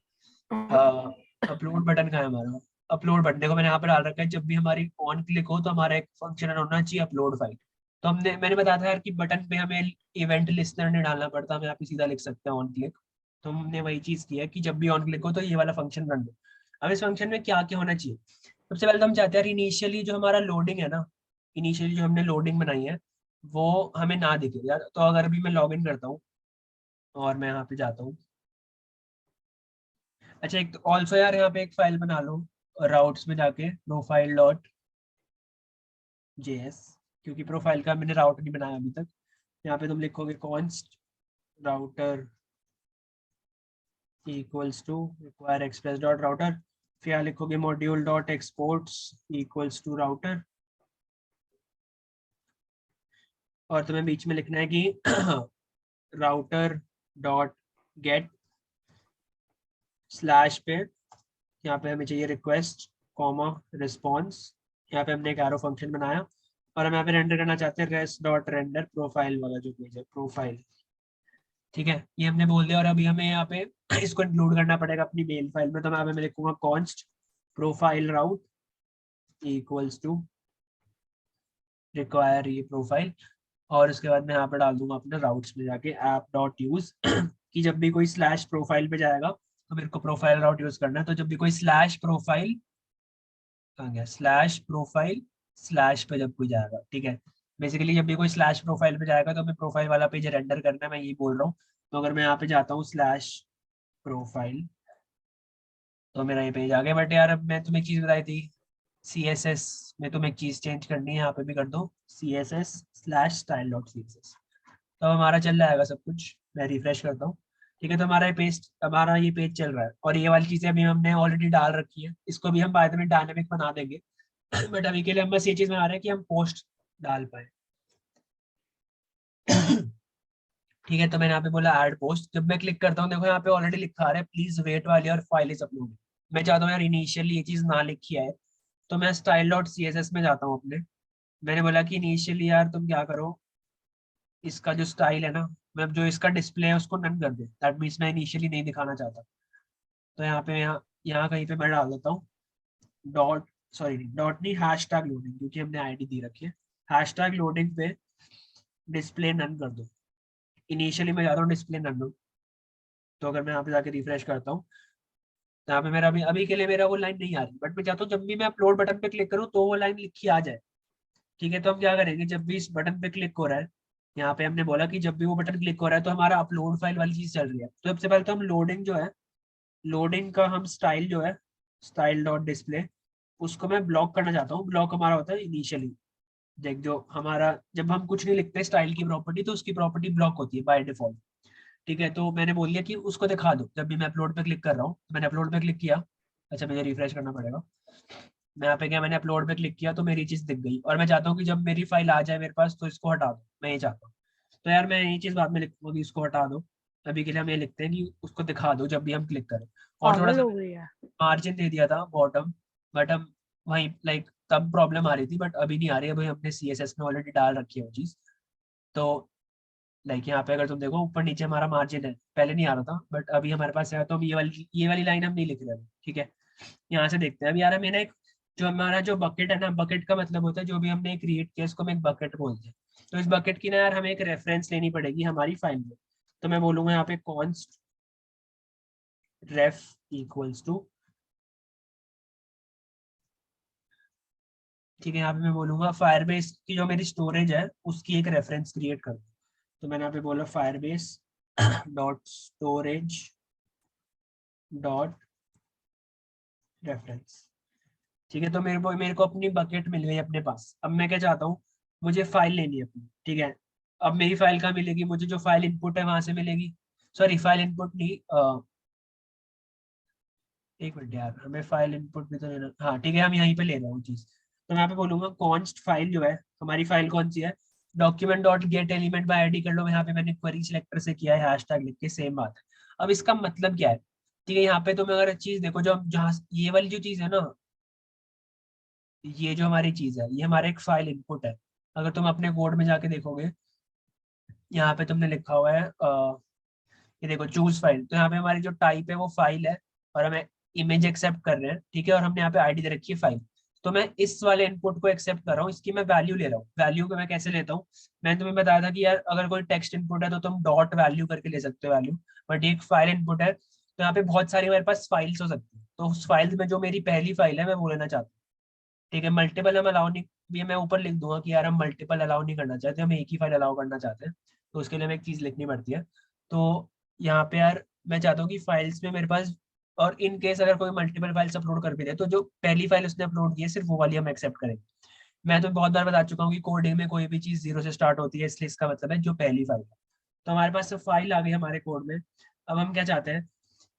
अपलोड बटन कहाँ है हमारा, अपलोड बटन को मैंने यहाँ पे डाल रखा है। जब भी हमारी ऑन क्लिक हो तो हमारा एक फंक्शन होना चाहिए अपलोड फाइल। तो मैंने बताया था यार कि बटन पे हमें इवेंट लिस्टनर नहीं डालना पड़ता, हम यहाँ पे सीधा लिख सकते हैं ऑन क्लिक। तो हमने वही चीज की है कि जब भी ऑन क्लिक हो तो ये वाला फंक्शन रन हो। अब इस फंक्शन में क्या क्या होना चाहिए, सबसे पहले तो हम चाहते हैं इनिशियली जो हमारा लोडिंग है ना, इनिशियली जो हमने लोडिंग बनाई है वो हमें ना दिखे यार। तो अगर अभी मैं लॉग इन करता हूँ और मैं यहाँ पे जाता हूँ, अच्छा एक ऑल्सो यार यहाँ पे एक फाइल बना लो राउट्स में जाके प्रोफाइल डॉट जेएस, क्योंकि प्रोफाइल का मैंने राउट नहीं बनाया अभी तक। यहाँ पे तुम लिखोगे const router equals to require express dot router, फिर यहाँ लिखोगे module dot exports equals to router. और तुम्हें बीच में लिखना है कि राउटर डॉट गेट स्लैश पे यहाँ पे हमें चाहिए रिक्वेस्ट कॉमा रिस्पॉन्स। यहाँ पे हमने एक एरो फंक्शन बनाया और हम यहाँ पे रेंडर करना चाहते हैं रेस्ट डॉट रेंडर प्रोफाइल वाला जो पेज है प्रोफाइल, ठीक है, ये हमने बोल दिया। और अभी हमें यहाँ पे इसको इंक्लूड करना पड़ेगा अपनी मेल फाइल में। तो मैं लिखूंगा const profile route equals to require ये प्रोफाइल। और उसके बाद मैं यहाँ पे डाल दूंगा अपने राउट्स में जाके ऐप डॉट यूज कि जब भी कोई स्लैश प्रोफाइल पे जाएगा तो मेरे को प्रोफाइल राउट यूज करना है। तो जब भी कोई स्लैश प्रोफाइल कहाँ गया, स्लैश प्रोफाइल स्लैश पे जब कोई जाएगा, ठीक है, बेसिकली जब भी कोई स्लैश प्रोफाइल पे जाएगा तो हमें प्रोफाइल वाला पेज रेंडर करना है, मैं ये बोल रहा हूँ। तो अगर मैं यहाँ पे जाता हूँ स्लैश प्रोफाइल तो मेरा ये पेज आ गया। बट यार अब मैं तुम्हें एक चीज बताई थी, CSS में तुम्हें एक चीज चेंज करनी है, यहाँ पे भी कर दो CSS slash style dot CSS। तो हमारा चल जाएगा सब कुछ, मैं रिफ्रेश करता हूँ, ठीक है। तो हमारा ये पेज चल रहा है और ये वाली चीजें अभी हमने ऑलरेडी डाल रखी है, इसको भी हम बाद में डायनेमिक बना देंगे बट अभी के लिए हम बस ये चीज बना रहे हैं कि हम पोस्ट डाल पाए ठीक है। तो मैंने यहाँ पे बोला ऐड पोस्ट, जब मैं क्लिक करता हूँ देखो यहाँ पे ऑलरेडी लिखा आ रहा है प्लीज वेट वाली और फाइल इज अपलोड। मैं चाहता हूँ यार इनिशियली ये चीज ना लिखी है, तो मैं स्टाइल डॉट CSS में जाता हूँ अपने। मैंने बोला कि इनिशियली यार तुम क्या करो, इसका जो स्टाइल है ना, मैं जो इसका डिस्प्ले है उसको नन कर दे, दैट मीन्स मैं इनिशियली नहीं दिखाना चाहता। तो यहाँ कहीं पे मैं डाल देता हूँ डॉट, सॉरी डॉट नहीं हैश टैग लोडिंग, क्योंकि हमने आईडी दी रखी है। हैश टैग लोडिंग पे डिस्प्ले नन कर दो, इनिशियली मैं जाता हूँ डिस्प्ले नन दो। तो अगर मैं यहाँ पे जाके रिफ्रेश करता हूँ तो यहाँ पे मेरा अभी अभी के लिए मेरा वो लाइन नहीं आ रही, बट मैं चाहता हूँ जब भी मैं अपलोड बटन पे क्लिक करूँ तो वो लाइन लिखी आ जाए, ठीक है। तो हम क्या करेंगे, जब भी इस बटन पे क्लिक हो रहा है, यहाँ पे हमने बोला कि जब भी वो बटन क्लिक हो रहा है तो हमारा अपलोड फाइल वाली चीज चल रही है। तो सबसे पहले तो हम लोडिंग जो है, लोडिंग का हम स्टाइल जो है स्टाइल डॉट डिस्प्ले, उसको मैं ब्लॉक करना चाहता हूँ। ब्लॉक हमारा होता है इनिशियली, देख जो हमारा जब हम कुछ नहीं लिखते स्टाइल की प्रॉपर्टी तो उसकी प्रॉपर्टी ब्लॉक होती है बाय डिफॉल्ट, ठीक है। तो मैंने बोल दिया कि उसको दिखा दो जब भी मैं अपलोड पे क्लिक कर रहा हूँ। मैंने अपलोड पे क्लिक किया, अच्छा मुझे रिफ्रेश करना पड़ेगा। मैं यहाँ पे क्या, मैंने अपलोड पे क्लिक किया तो मेरी चीज दिख गई और मैं चाहता हूँ कि जब मेरी फाइल आ जाए मेरे पास तो इसको हटा दो, मैं ये चाहता हूँ। तो यार मैं ये चीज बाद में लिखूंगा कि इसको हटा दो, अभी के लिए हम ये लिखते हैं कि उसको दिखा दो जब भी हम क्लिक करें। और थोड़ा पागल सा हो गई है। मार्जिन दे दिया था बॉटम, बट हम वहीं तब प्रॉब्लम आ रही थी, बट अभी नहीं आ रही है, अभी हमने CSS में ऑलरेडी डाल रखी है वो चीज़। तो लाइक यहाँ पे अगर तुम देखो ऊपर नीचे हमारा मार्जिन है, पहले नहीं आ रहा था बट अभी हमारे पास है, तो हम ये वाली लाइन हम नहीं लिख रहे हैं, ठीक है। यहाँ से देखते हैं। अब यार हमें ना एक जो हमारा जो बकेट है ना, बकेट का मतलब होता है जो भी हमने क्रिएट किया उसको हम एक बकेट बोलते हैं। तो इस बकेट की ना यार हमें एक रेफरेंस लेनी पड़ेगी हमारी फाइल में। तो मैं बोलूंगा यहाँ पे कॉन्स्ट रेफ इक्वल्स टू, ठीक है। यहाँ पे मैं बोलूंगा फायरबेस की जो मेरी स्टोरेज है उसकी एक रेफरेंस क्रिएट कर। तो मैंने यहाँ पे बोला Firebase dot storage dot reference, ठीक है। तो मेरे को अपनी बकेट मिल गई अपने पास। अब मैं क्या चाहता हूँ, मुझे फाइल लेनी है अपनी, ठीक है। अब मेरी फाइल कहाँ मिलेगी, मुझे जो फाइल इनपुट है वहां से मिलेगी। सॉरी फाइल इनपुट नहीं, एक मिनट यार, हमें फाइल इनपुट भी तो लेना, हाँ ठीक है, हम यहीं पे ले रहे हैं वो चीज। तो मैं यहाँ पे बोलूंगा कॉन्स्ट फाइल जो है, हमारी फाइल कौन सी है, document dot gate element by ID कर लो। यहाँ पे मैंने क्वेरी सिलेक्टर से किया है, हैशटैग लिख के, सेम बात है। अब इसका मतलब क्या है, ठीक है। यहाँ पे तुम अगर चीज देखो, जो जहाँ ये वाली जो चीज है ना, ये जो हमारी चीज है ये हमारा एक फाइल इनपुट है। अगर तुम अपने कोड में जाके देखोगे, यहाँ पे तुमने लिखा हुआ है ये देखो चूज फाइल, तो यहाँ पे हमारी जो टाइप है वो फाइल है, और हमें इमेज एक्सेप्ट कर रहे हैं, ठीक है। और हमने यहाँ पे आईडी दे रखी है फाइल। तो मैं इस वाले इनपुट को एक्सेप्ट कर रहा हूँ, इसकी मैं वैल्यू ले रहा हूँ। वैल्यू को मैं कैसे लेता हूँ, मैंने तुम्हें बताया था कि यार अगर कोई टेक्स्ट इनपुट है तो तुम डॉट वैल्यू करके ले सकते हो वैल्यू, बट एक फाइल इनपुट है तो यहाँ पे बहुत सारी हमारे पास फाइल्स हो सकती है। तो उस फाइल में जो मेरी पहली फाइल है मैं वो लेना चाहता हूँ, ठीक है। मल्टीपल हम अलाउ नहीं, ये मैं ऊपर लिख दूंगा कि यार हम मल्टीपल अलाउ नहीं करना चाहते, हम एक ही फाइल अलाउ करना चाहते हैं। तो उसके लिए हमें एक चीज लिखनी पड़ती है। तो यहाँ पे यार मैं चाहता हूँ कि फाइल्स में मेरे पास, और इन केस अगर कोई मल्टीपल फाइल्स अपलोड कर भी दे तो जो पहली फाइल उसने अपलोड की है सिर्फ वो वाली हम एक्सेप्ट करेंगे। मैं तो बहुत बार बता चुका हूँ कि कोडिंग में कोई भी चीज जीरो से स्टार्ट होती है, इसलिए इसका मतलब है जो पहली फाइल है। तो हमारे पास फाइल आ गई हमारे कोड में। अब हम क्या चाहते हैं,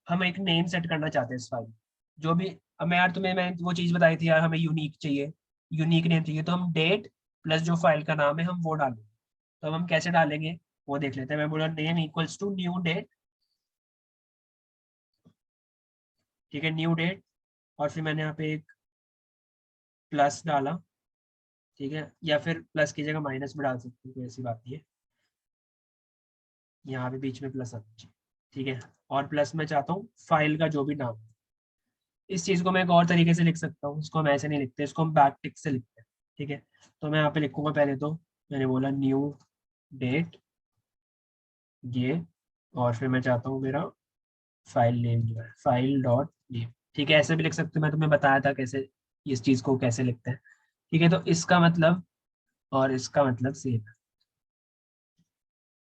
हम एक नेम सेट करना चाहते हैं इस फाइल, जो भी। अब मैं यार तुम्हें मैं वो चीज बताई थी यार, हमें यूनिक चाहिए, यूनिक नेम चाहिए। तो हम डेट प्लस जो फाइल का नाम है हम वो डालेंगे। तो अब हम कैसे डालेंगे वो देख लेते हैं। मैं बोला name equals to new date, ठीक है, न्यू डेट। और फिर मैंने यहाँ पे एक प्लस डाला, ठीक है, या फिर प्लस की जगह माइनस भी डाल सकते हैं, कोई ऐसी बात नहीं है। यहाँ पे बीच में प्लस आना चाहिए, ठीक है। और प्लस मैं चाहता हूँ फाइल का जो भी नाम है। इस चीज को मैं एक और तरीके से लिख सकता हूँ, इसको हम ऐसे नहीं लिखते, इसको हम बैक टिक से लिखते हैं, ठीक है। तो मैं यहाँ पे लिखूंगा पहले, तो मैंने बोला न्यू डेट ये, और फिर मैं चाहता हूँ मेरा फाइल नेम जो है फाइल डॉट नेम, ठीक है। ऐसे भी लिख सकते हो, मैं तुम्हें बताया था कैसे इस चीज को कैसे लिखते हैं, ठीक है। तो इसका मतलब और इसका मतलब सेम है,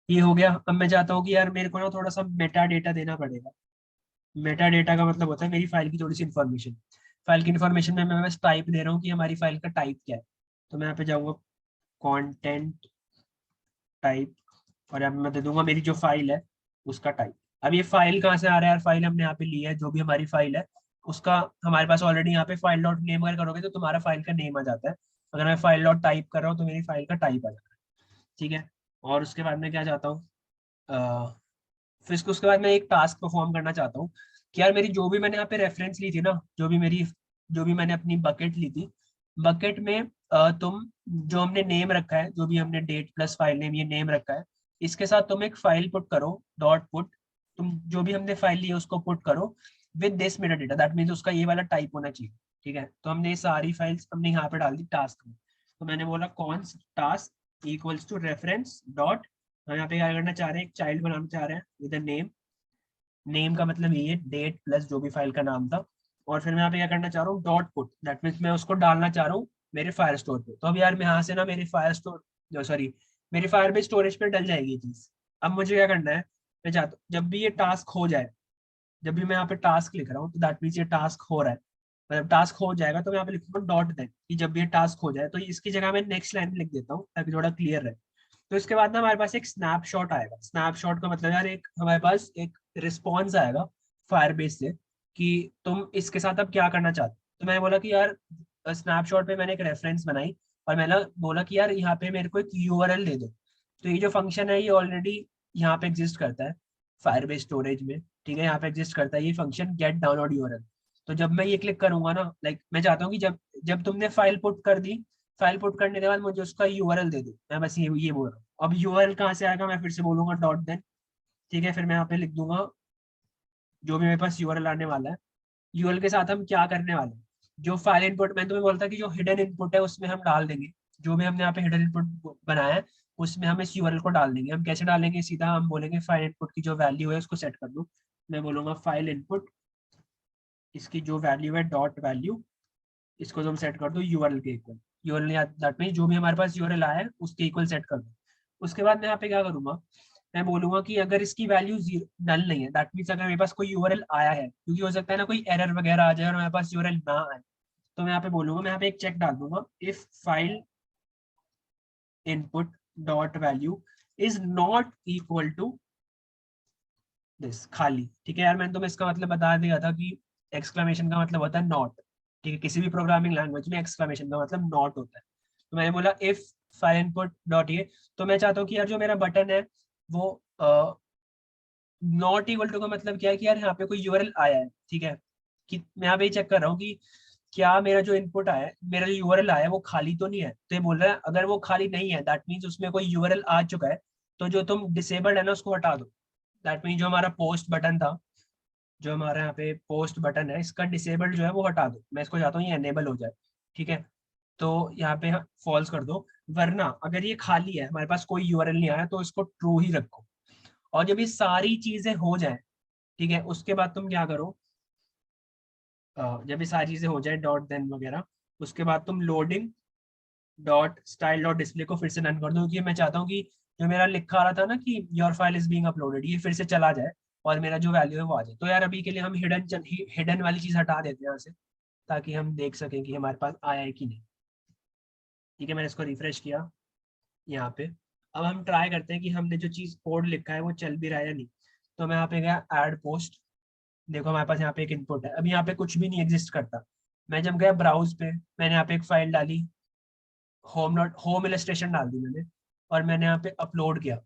ये हो गया। अब मैं चाहता हूँ कि यार मेरे को ना थोड़ा सा मेटा डेटा देना पड़ेगा। मेटा डेटा का मतलब होता है मेरी फाइल की थोड़ी सी इन्फॉर्मेशन। फाइल की इन्फॉर्मेशन में मैं बस टाइप दे रहा हूँ कि हमारी फाइल का टाइप क्या है। तो मैं यहाँ पे जाऊँगा कंटेंट टाइप, और यहाँ पे मैं दे दूंगा मेरी जो फाइल है उसका टाइप। अब ये फाइल कहाँ से आ रहा है यार, फाइल हमने यहाँ पे ली है, जो भी हमारी फाइल है उसका हमारे पास ऑलरेडी यहाँ पे फाइल डॉट नेम अगर करोगे तो तुम्हारा फाइल का नेम आ जाता है। अगर मैं फाइल डॉट टाइप कर रहा हूँ तो मेरी फाइल का टाइप आ जाता है, ठीक है। और उसके बाद मैं क्या चाहता हूँ, फिर उसके बाद मैं एक टास्क परफॉर्म करना चाहता हूँ कि यार मेरी जो भी मैंने यहाँ पे रेफरेंस ली थी ना, जो भी मैंने अपनी बकेट ली थी, बकेट में तुम जो हमने नेम रखा है, जो भी हमने डेट प्लस फाइल नेम ये नेम रखा है, इसके साथ तुम एक फाइल पुट करो, डॉट पुट, तुम जो भी हमने फाइल ली है उसको पुट करो with this Meta data, that means उसका ये वाला टाइप होना चाहिए, ठीक है। तो हमने ये सारी फाइल्स हमने यहाँ पे डाल दी टास्क में। तो मैंने बोला const task equals to reference dot, हम यहाँ पे क्या करना चाह रहे हैं, एक चाइल्ड बनाना चाह रहे हैं विद नेम। नेम का मतलब ये डेट प्लस जो भी फाइल का नाम था। और फिर मैं यहाँ पे क्या करना चाह रहा हूँ, डॉट पुट, दैट मीन्स मैं उसको डालना चाह रहा हूँ मेरे फायर स्टोर पे। तो अब यार मैं यहाँ से ना मेरे फायर स्टोर, सॉरी मेरे फायर बेस स्टोरेज पे डल जाएगी ये चीज। अब मुझे क्या करना है, मैं चाहता हूँ जब भी ये टास्क हो जाए, जब भी मैं यहाँ पे टास्क लिख रहा हूँ तो दैट मीन्स ये टास्क हो रहा है, मतलब टास्क हो जाएगा तो मैं यहाँ पे लिखूंगा डॉट देन, कि जब भी ये टास्क हो जाए। तो इसकी जगह मैं नेक्स्ट लाइन में लिख देता हूँ ताकि थोड़ा क्लियर रहे। तो इसके बाद ना हमारे पास एक स्नैपशॉट आएगा। स्नैपशॉट का मतलब यार एक हमारे पास एक रिस्पॉन्स आएगा फायरबेस से कि तुम इसके साथ अब क्या करना चाहते हो। तो मैंने बोला कि यार स्नैपशॉट पे मैंने एक रेफरेंस बनाई, और मैंने बोला कि यार यहाँ पे मेरे को एक यूआरएल दे दो। तो ये जो फंक्शन है ये ऑलरेडी यहाँ पे एग्जिस्ट करता है फायरबेस स्टोरेज में, ठीक है। यहाँ पे एग्जिस्ट करता है ये फंक्शन गेट डाउनलोड यूआरएल। तो जब मैं ये क्लिक करूंगा ना, लाइक मैं चाहता हूँ कि जब जब तुमने फाइल पुट कर दी, फाइल पुट करने के बाद मुझे उसका यूआरएल दे दो। मैं बस ये बोल रहा हूँ। अब यूआरएल कहाँ से आएगा, मैं फिर से बोलूंगा डॉट देन, ठीक है। फिर मैं यहाँ पे लिख दूंगा जो भी मेरे पास यूआरएल आने वाला है। यूआरएल के साथ हम क्या करने वाले हैं, जो फाइल इनपुट मैंने तुम्हें बोलता कि जो हिडन इनपुट है उसमें हम डाल देंगे, जो भी हमने यहाँ पे हिडन इनपुट बनाया है उसमें हम इस यूआरएल को डाल देंगे। हम कैसे डालेंगे, सीधा हम बोलेंगे फाइल इनपुट की जो वैल्यू है उसको सेट कर दो। मैं बोलूंगा फाइल इनपुट, इसकी जो वैल्यू है डॉट वैल्यू, इसको तुम सेट कर दो यूआरएल के इक्वल। यूआरएल दैट मीन जो भी हमारे पास यूआरएल आया है उसके इक्वल सेट कर दो। उसके बाद मैं यहाँ पे क्या करूंगा, मैं बोलूंगा कि अगर इसकी वैल्यू नल नहीं है, दैट मीन्स अगर मेरे पास कोई यूआरएल आया है, क्योंकि हो सकता है ना कोई एरर वगैरह आ जाए और मेरे पास यूआरएल ना आए, तो मैं यहाँ पे बोलूंगा, मैं यहाँ पे एक चेक डाल दूंगा, if file input dot value is not equal to this, खाली। ठीक है यार, मैंने तुम्हें इसका मतलब बता दिया था कि एक्सक्लेमेशन का मतलब होता है नॉट। ठीक है, किसी भी प्रोग्रामिंग लैंग्वेज में एक्सक्लेमेशन का मतलब नॉट होता है। तो मैंने बोला इफ फाइल इनपुट डॉट ये, तो मैं चाहता हूँ कि यार जो मेरा बटन है वो नॉट इक्वल टू का मतलब क्या है कि यार यहाँ पे कोई यूआरएल आया है। ठीक है, कि मैं यहाँ पे चेक कर रहा हूँ कि क्या मेरा जो इनपुट आया है, मेरा जो यूआरएल आया है वो खाली तो नहीं है। तो ये बोल रहा है अगर वो खाली नहीं है दैट मीन्स उसमें कोई यूआरएल आ चुका है, तो जो तुम डिसेबल्ड है ना उसको हटा दो। दैट मीन जो हमारा पोस्ट बटन था, जो हमारा यहाँ पे पोस्ट बटन है, इसका डिसेबल्ड जो है वो हटा दो। मैं इसको चाहता हूँ ये एनेबल हो जाए। ठीक है, तो यहाँ पे फॉल्स कर दो। वरना अगर ये खाली है, हमारे पास कोई यूआरएल नहीं आया, तो इसको ट्रू ही रखो। और जब ये सारी चीजें हो जाए, ठीक है, उसके बाद तुम क्या करो, जब ये सारी चीजें हो जाए डॉट देन वगैरह, उसके बाद तुम loading dot style dot display को फिर से रन कर दो, क्योंकि मैं चाहता हूँ कि जो मेरा लिखा आ रहा था ना कि your file is being uploaded, ये फिर से चला जाए और मेरा जो वैल्यू है वो आ जाए। तो यार अभी के लिए हम हिडन वाली चीज हटा देते हैं यहाँ से, ताकि हम देख सकें कि हमारे पास आया है कि नहीं। ठीक है, मैंने इसको रिफ्रेश किया यहाँ पे। अब हम ट्राई करते हैं कि हमने जो चीज कोड लिखा है वो चल भी रहा है या नहीं। तो मैं यहाँ पे गया ऐड पोस्ट, देखो हमारे पास यहाँ पे एक इनपुट है। अभी यहाँ पे कुछ भी नहीं एग्जिस्ट करता। मैं जब गया ब्राउज पे, मैंने यहाँ पे एक फाइल डाली, होम इलस्ट्रेशन डाल दी मैंने, और मैंने यहाँ पे अपलोड किया।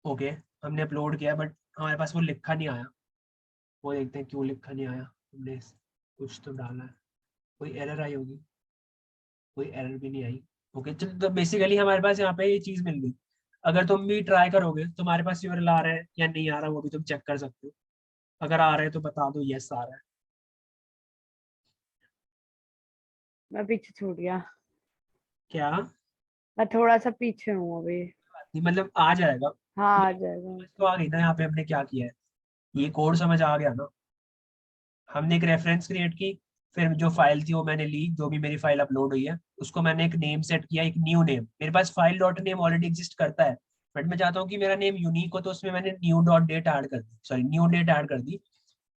ओके, हमने अपलोड किया बट हमारे पास वो लिखा नहीं आया। वो देखते हैं क्यों लिखा नहीं आया। हमने कुछ तो डाला है, कोई एरर आई होगी, कोई एरर भी नहीं आई। ओके चल, तो बेसिकली हमारे पास यहाँ पे ये चीज मिल गई। अगर तुम भी ट्राई करोगे, तुम्हारे पास यूआरएल आ रहा है या नहीं आ रहा वो भी तुम चेक कर सकते हो। अगर आ रहा है तो बता दो यस आ रहा है। मैं पीछे छूट गया, क्या मैं थोड़ा सा पीछे हूँ अभी। नहीं, मतलब आ जाएगा। हाँ आ समझ जाएगा। तो आ गई ना यहाँ पे हमने क्या किया है, ये कोड समझ आ गया ना। हमने एक रेफरेंस क्रिएट की, फिर जो फाइल थी वो मैंने ली, जो भी मेरी फाइल अपलोड हुई है उसको मैंने एक नेम सेट किया, एक न्यू नेम। मेरे पास file dot name already exist करता है, बट मैं चाहता हूँ कि मेरा नेम यूनिक हो, तो उसमें मैंने न्यू डॉट डेट ऐड कर दी, सॉरी न्यू डेट ऐड कर दी।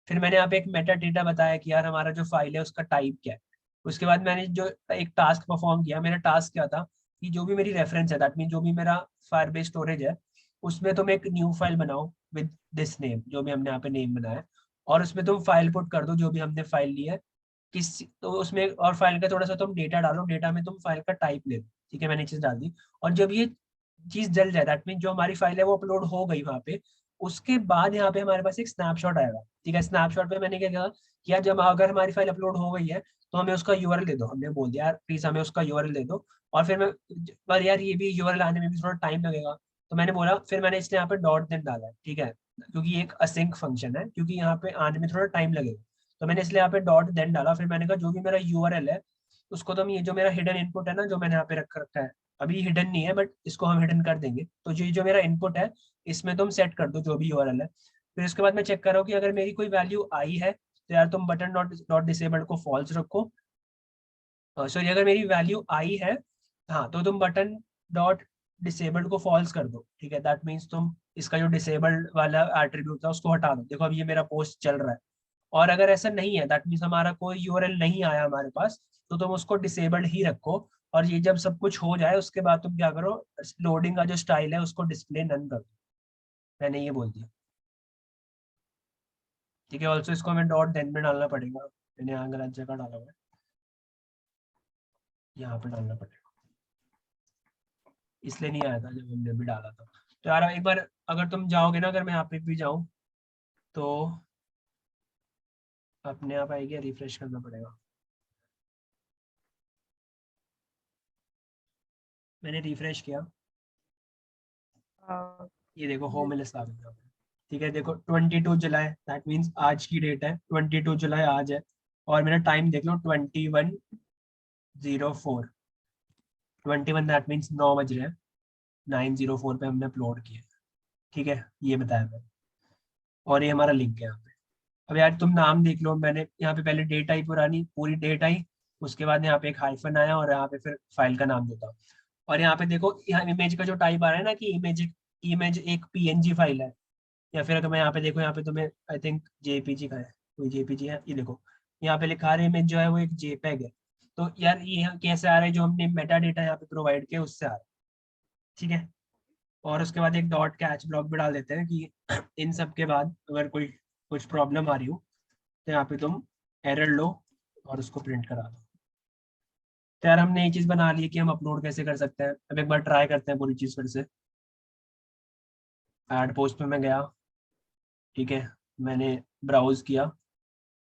फिर मैंने यहाँ पे एक मेटा डेटा बताया कि यार हमारा जो फाइल है उसका टाइप क्या है। उसके बाद मैंने जो एक टास्क परफॉर्म किया, मेरा टास्क क्या था कि जो भी मेरी रेफरेंस है, दैट मीन जो भी मेरा फायरबेस स्टोरेज है, उसमें तुम एक न्यू फाइल बनाओ विद दिस नेम, जो भी हमने यहाँ पे नेम बनाया है, और उसमें तुम फाइल पुट कर दो जो भी हमने फाइल ली है। किस तो उसमें और फाइल का थोड़ा सा तुम डेटा डालो, डेटा में तुम फाइल का टाइप ले लो। ठीक है, मैंने चीज डाल दी। और जब ये चीज जल जाए, दैट मीन जो हमारी फाइल है वो अपलोड हो गई वहां पे, उसके बाद यहाँ पे हमारे पास एक स्नैपशॉट आएगा। ठीक है, स्नैपशॉट पे मैंने क्या कहा कि यार जब अगर हमारी फाइल अपलोड हो गई है तो हमें उसका यूआरएल दे दो। हमने बोल दिया यार प्लीज हमें उसका यूआरएल दे दो। और फिर मैं, पर यार ये भी यूआरएल आने में भी थोड़ा टाइम लगेगा, तो मैंने बोला, फिर मैंने इसलिए यहाँ पे डॉट देन डाला है। ठीक है, क्योंकि ये एक असिंक फंक्शन है, क्योंकि यहाँ पे आने में थोड़ा टाइम लगेगा, तो मैंने इसलिए यहाँ पे डॉट देन डाला। फिर मैंने कहा जो भी मेरा यूआरएल है उसको तुम, ये जो मेरा हिडन इनपुट है ना जो मैंने यहाँ पे रखा है, अभी हिडन नहीं है बट इसको हम हिडन कर देंगे, तो जो मेरा इनपुट है इसमें तुम सेट कर दो जो भी यूआरएल है। फिर उसके बाद मैं चेक कर रहा हूँ कि अगर मेरी कोई वैल्यू आई है तो यार तुम बटन डॉट डॉट डिसेबल्ड को फॉल्स रखो। सॉरी, अगर मेरी वैल्यू आई है, हाँ, तो तुम बटन डॉट डिसेबल्ड को फॉल्स कर दो। ठीक है, दैट मीन्स तुम इसका जो डिसेबल्ड वाला एट्रीब्यूट था उसको हटा दो। देखो अब ये मेरा पोस्ट चल रहा है। और अगर ऐसा नहीं है, दैट मीन्स हमारा कोई यूआरएल नहीं आया हमारे पास, तो तुम उसको डिसेबल्ड ही रखो। और ये जब सब कुछ हो जाए उसके बाद तुम क्या करो, लोडिंग का जो स्टाइल है उसको डिस्प्ले नन कर दो। मैंने ये बोल दिया। ठीक है, ऑल्सो इसको हमें डॉट देन में डालना पड़ेगा, मैंने यहाँ गलत जगह डाला हुआ है, यहाँ पे डालना पड़ेगा, इसलिए नहीं आया था जब हमने भी डाला था। तो यार एक बार अगर तुम जाओगे ना, अगर मैं यहाँ पे भी जाऊँ तो अपने आप आएगी, रिफ्रेश करना पड़ेगा। मैंने रिफ्रेश किया, ये देखो होम लिस्ट आ गई। ठीक है, देखो 22 जुलाई, दैट मीन्स आज की डेट है, 22 जुलाई आज है। और मेरा टाइम देख लो 21:04, 21 दैट मीन्स 9 बज रहे हैं, 9:04 पे हमने अपलोड किया। ठीक है, ये बताया मैंने, और ये हमारा लिंक है यहाँ पे। अब यार तुम नाम देख लो, मैंने यहाँ पे पहले डेट आई, पुरानी पूरी डेट आई, उसके बाद यहाँ पे एक हाइफन आया और यहाँ पे फिर फाइल का नाम देता। और यहाँ पे देखो, यहाँ इमेज का जो टाइप आ रहा है ना, कि इमेज इमेज एक पीएनजी फाइल है, या फिर अगर मैं यहाँ पे देखो, यहाँ पे तुम्हें आई थिंक जेपीजी का है, कोई जेपीजी है, ये देखो यहाँ पे लिखा है इमेज जो है वो एक जेपेग है। तो यार ये यहाँ कैसे आ रहा है, जो हमने मेटा डेटा यहाँ पे प्रोवाइड किया उससे आ रहा है। ठीक है, और उसके बाद एक डॉट कैच ब्लॉक भी डाल देते हैं कि इन सब के बाद अगर कोई कुछ प्रॉब्लम आ रही हो तो यहाँ पे तुम एरर लो और उसको प्रिंट करा दो। तो यार हमने ये चीज़ बना ली है कि हम अपलोड कैसे कर सकते हैं। अब एक बार ट्राई करते हैं पूरी चीज़ फिर से। ऐड पोस्ट पे मैं गया, ठीक है, मैंने ब्राउज किया,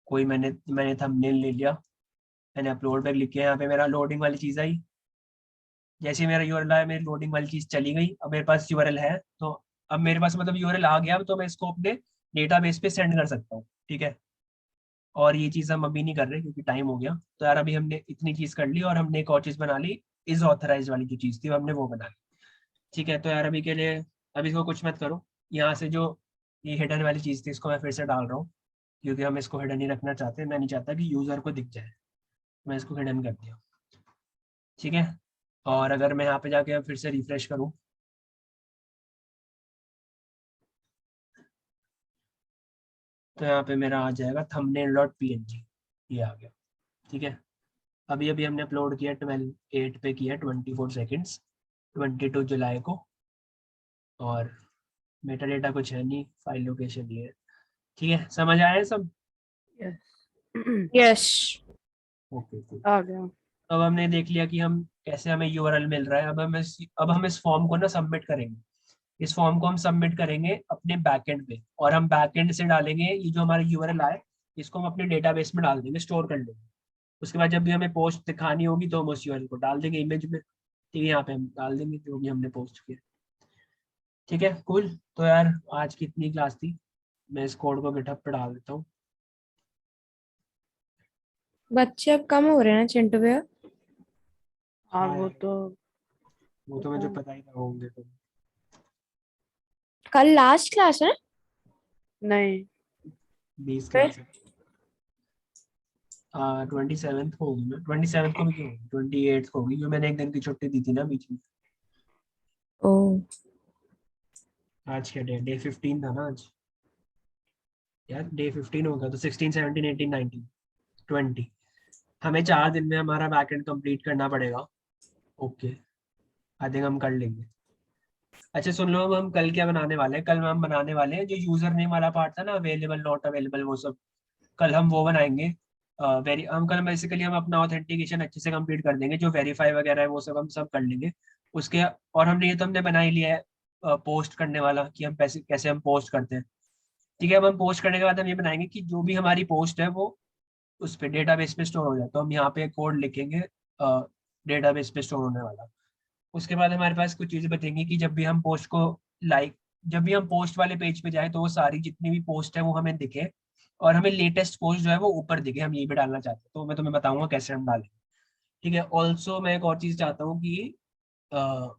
कोई मैंने मैंने थंबनेल ले लिया, मैंने अपलोड पे क्लिक किया, यहाँ पे मेरा लोडिंग वाली चीज़ आई। जैसे ही मेरा यूआरएल आया, मेरी लोडिंग वाली चीज़ चली गई। अब मेरे पास यूआरएल है, तो अब मेरे पास मतलब यूआरएल आ गया, तो मैं इसको अपने डेटाबेस पे सेंड कर सकता हूँ। ठीक है, और ये चीज़ हम अभी नहीं कर रहे क्योंकि टाइम हो गया। तो यार अभी हमने इतनी चीज़ कर ली, और हमने एक और चीज़ बना ली, इज ऑथराइज वाली जो चीज़ थी हमने वो बना ली। ठीक है, तो यार अभी के लिए अभी इसको कुछ मत करो। यहाँ से जो ये हिडन वाली चीज़ थी इसको मैं फिर से डाल रहा हूँ, क्योंकि हम इसको हिडन नहीं रखना चाहते। मैं नहीं चाहता कि यूज़र को दिख जाए, मैं इसको हिडन कर दिया। ठीक है, और अगर मैं यहाँ पे जाके फिर से रिफ्रेश करूँ, तो यहाँ पे मेरा आ जाएगा thumbnail.png, ये आ गया। ठीक है, अभी अभी हमने अपलोड किया 12/8 पे किया, 24 सेकेंड्स, 22 जुलाई को। और मेटा डेटा कुछ है नहीं, फाइल लोकेशन ये है। ठीक है, समझ आया सब? यस। Okay cool। आ गया। अब हमने देख लिया कि हम कैसे हमें यूआरएल मिल रहा है। अब हम इस फॉर्म को ना सबमिट करेंगे। इस फॉर्म को हम सबमिट करेंगे अपने बैकएंड पे, और हम बैकएंड से डालेंगे ये जो हमारा यूआरएल आए, इसको हम अपने डेटाबेस में डाल देंगे, स्टोर कर लेंगे। उसके बाद जब भी हमें पोस्ट दिखानी होगी तो हम उस यूआरएल को डाल देंगे इमेज में। ठीक है, यहाँ पे हम डाल देंगे जो भी हमने पोस्ट किया। ठीक है, कूल। तो यार आज की इतनी क्लास थी, मैं इस कोड को गिटहब पे डाल देता हूँ। बच्चे अब कम हो रहे हैं ना चिंटू भैया। हाँ हाँ वो यार, तो वो तो मुझे पता ही था होंगे तो। कल लास्ट क्लास है। नहीं 20 फिर क्लास है। 27 को होगी ना, 27 को भी क्यों होगी, 28 को होगी, जो मैंने एक दिन की छुट्टी दी थी ना बीच में। ओ आज क्या डे, डे 15 था ना आज। यार डे 15 होगा तो 16, 17, 18, 19, 20, हमें 4 दिन में हमारा बैकएंड कंप्लीट करना पड़ेगा। ओके, आई थिंक हम कर लेंगे। अच्छा सुन लो, अब हम कल क्या बनाने वाले हैं। कल हम बनाने वाले हैं जो यूजर नेम वाला पार्ट था ना, अवेलेबल नॉट अवेलेबल वो सब, कल हम वो बनाएंगे। हम कल बेसिकली हम अपना ऑथेंटिकेशन अच्छे से कंप्लीट कर देंगे, जो वेरीफाई वगैरह है वो सब हम सब कर लेंगे उसके। और हमने ये तो हमने बना ही लिया है पोस्ट करने वाला, कि हम पैसे कैसे हम पोस्ट करते हैं। ठीक है, अब हम पोस्ट करने के बाद हम ये बनाएंगे कि जो भी हमारी पोस्ट है वो उस पे डेटाबेस पे स्टोर हो जाए। तो हम यहाँ पे कोड लिखेंगे डेटाबेस पे स्टोर होने वाला। उसके बाद हमारे पास कुछ चीज़ें बचेंगी कि जब भी हम पोस्ट को लाइक जब भी हम पोस्ट वाले पेज पे जाए तो वो सारी जितनी भी पोस्ट है वो हमें दिखे, और हमें लेटेस्ट पोस्ट जो है वो ऊपर दिखे। हम ये भी डालना चाहते हैं, तो मैं तुम्हें बताऊंगा कैसे हम डालें। ठीक है, ऑल्सो मैं एक और चीज़ चाहता हूँ कि अ,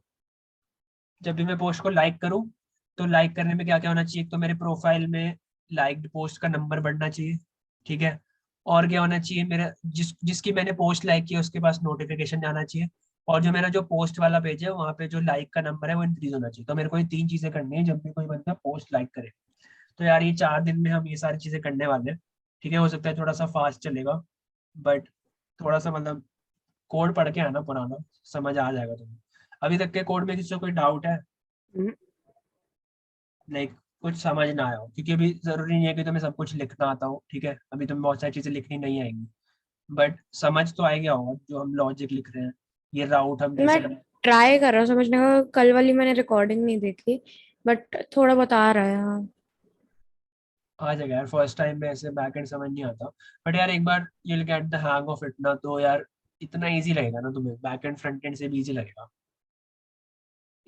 जब भी मैं पोस्ट को लाइक करूँ तो लाइक करने में क्या क्या होना चाहिए। एक तो मेरे प्रोफाइल में लाइक्ड पोस्ट का नंबर बढ़ना चाहिए। ठीक है, और क्या होना चाहिए, मेरा जिसकी मैंने पोस्ट लाइक की है उसके पास नोटिफिकेशन जाना चाहिए, और जो मेरा जो पोस्ट वाला पेज है वहाँ पे जो लाइक का नंबर है वो इंक्रीज होना चाहिए। तो मेरे को ये 3 चीजें करनी है जब भी कोई बंदा पोस्ट लाइक करे। तो यार ये 4 दिन में हम ये सारी चीजें करने वाले हैं। ठीक है, हो सकता है थोड़ा सा फास्ट चलेगा, बट थोड़ा सा मतलब कोड पढ़ के आना पुराना, समझ आ जाएगा तुम्हें। अभी तक के कोड में किसी को कोई डाउट है, हम्म, लाइक कुछ समझ ना आया हो? क्योंकि अभी जरूरी नहीं है कि तुम्हें सब कुछ लिखना आता हो। ठीक है, अभी तुम्हें बहुत सारी चीजें लिखनी नहीं आएंगी, बट समझ तो आ गया होगा जो हम लॉजिक लिख रहे हैं, ये राउट हम मैं कैसे। ट्राई कर रहा हूँ समझने का। कल वाली मैंने रिकॉर्डिंग नहीं देखी, बट थोड़ा बता रहा है हाँ। आ जाएगा यार, फर्स्ट टाइम में ऐसे बैकएंड समझ नहीं आता, बट यार एक बार you will get the hang of it ना, तो यार इतना इजी लगेगा ना तुम्हें, बैकएंड फ्रंट एंड से भी इजी लगेगा।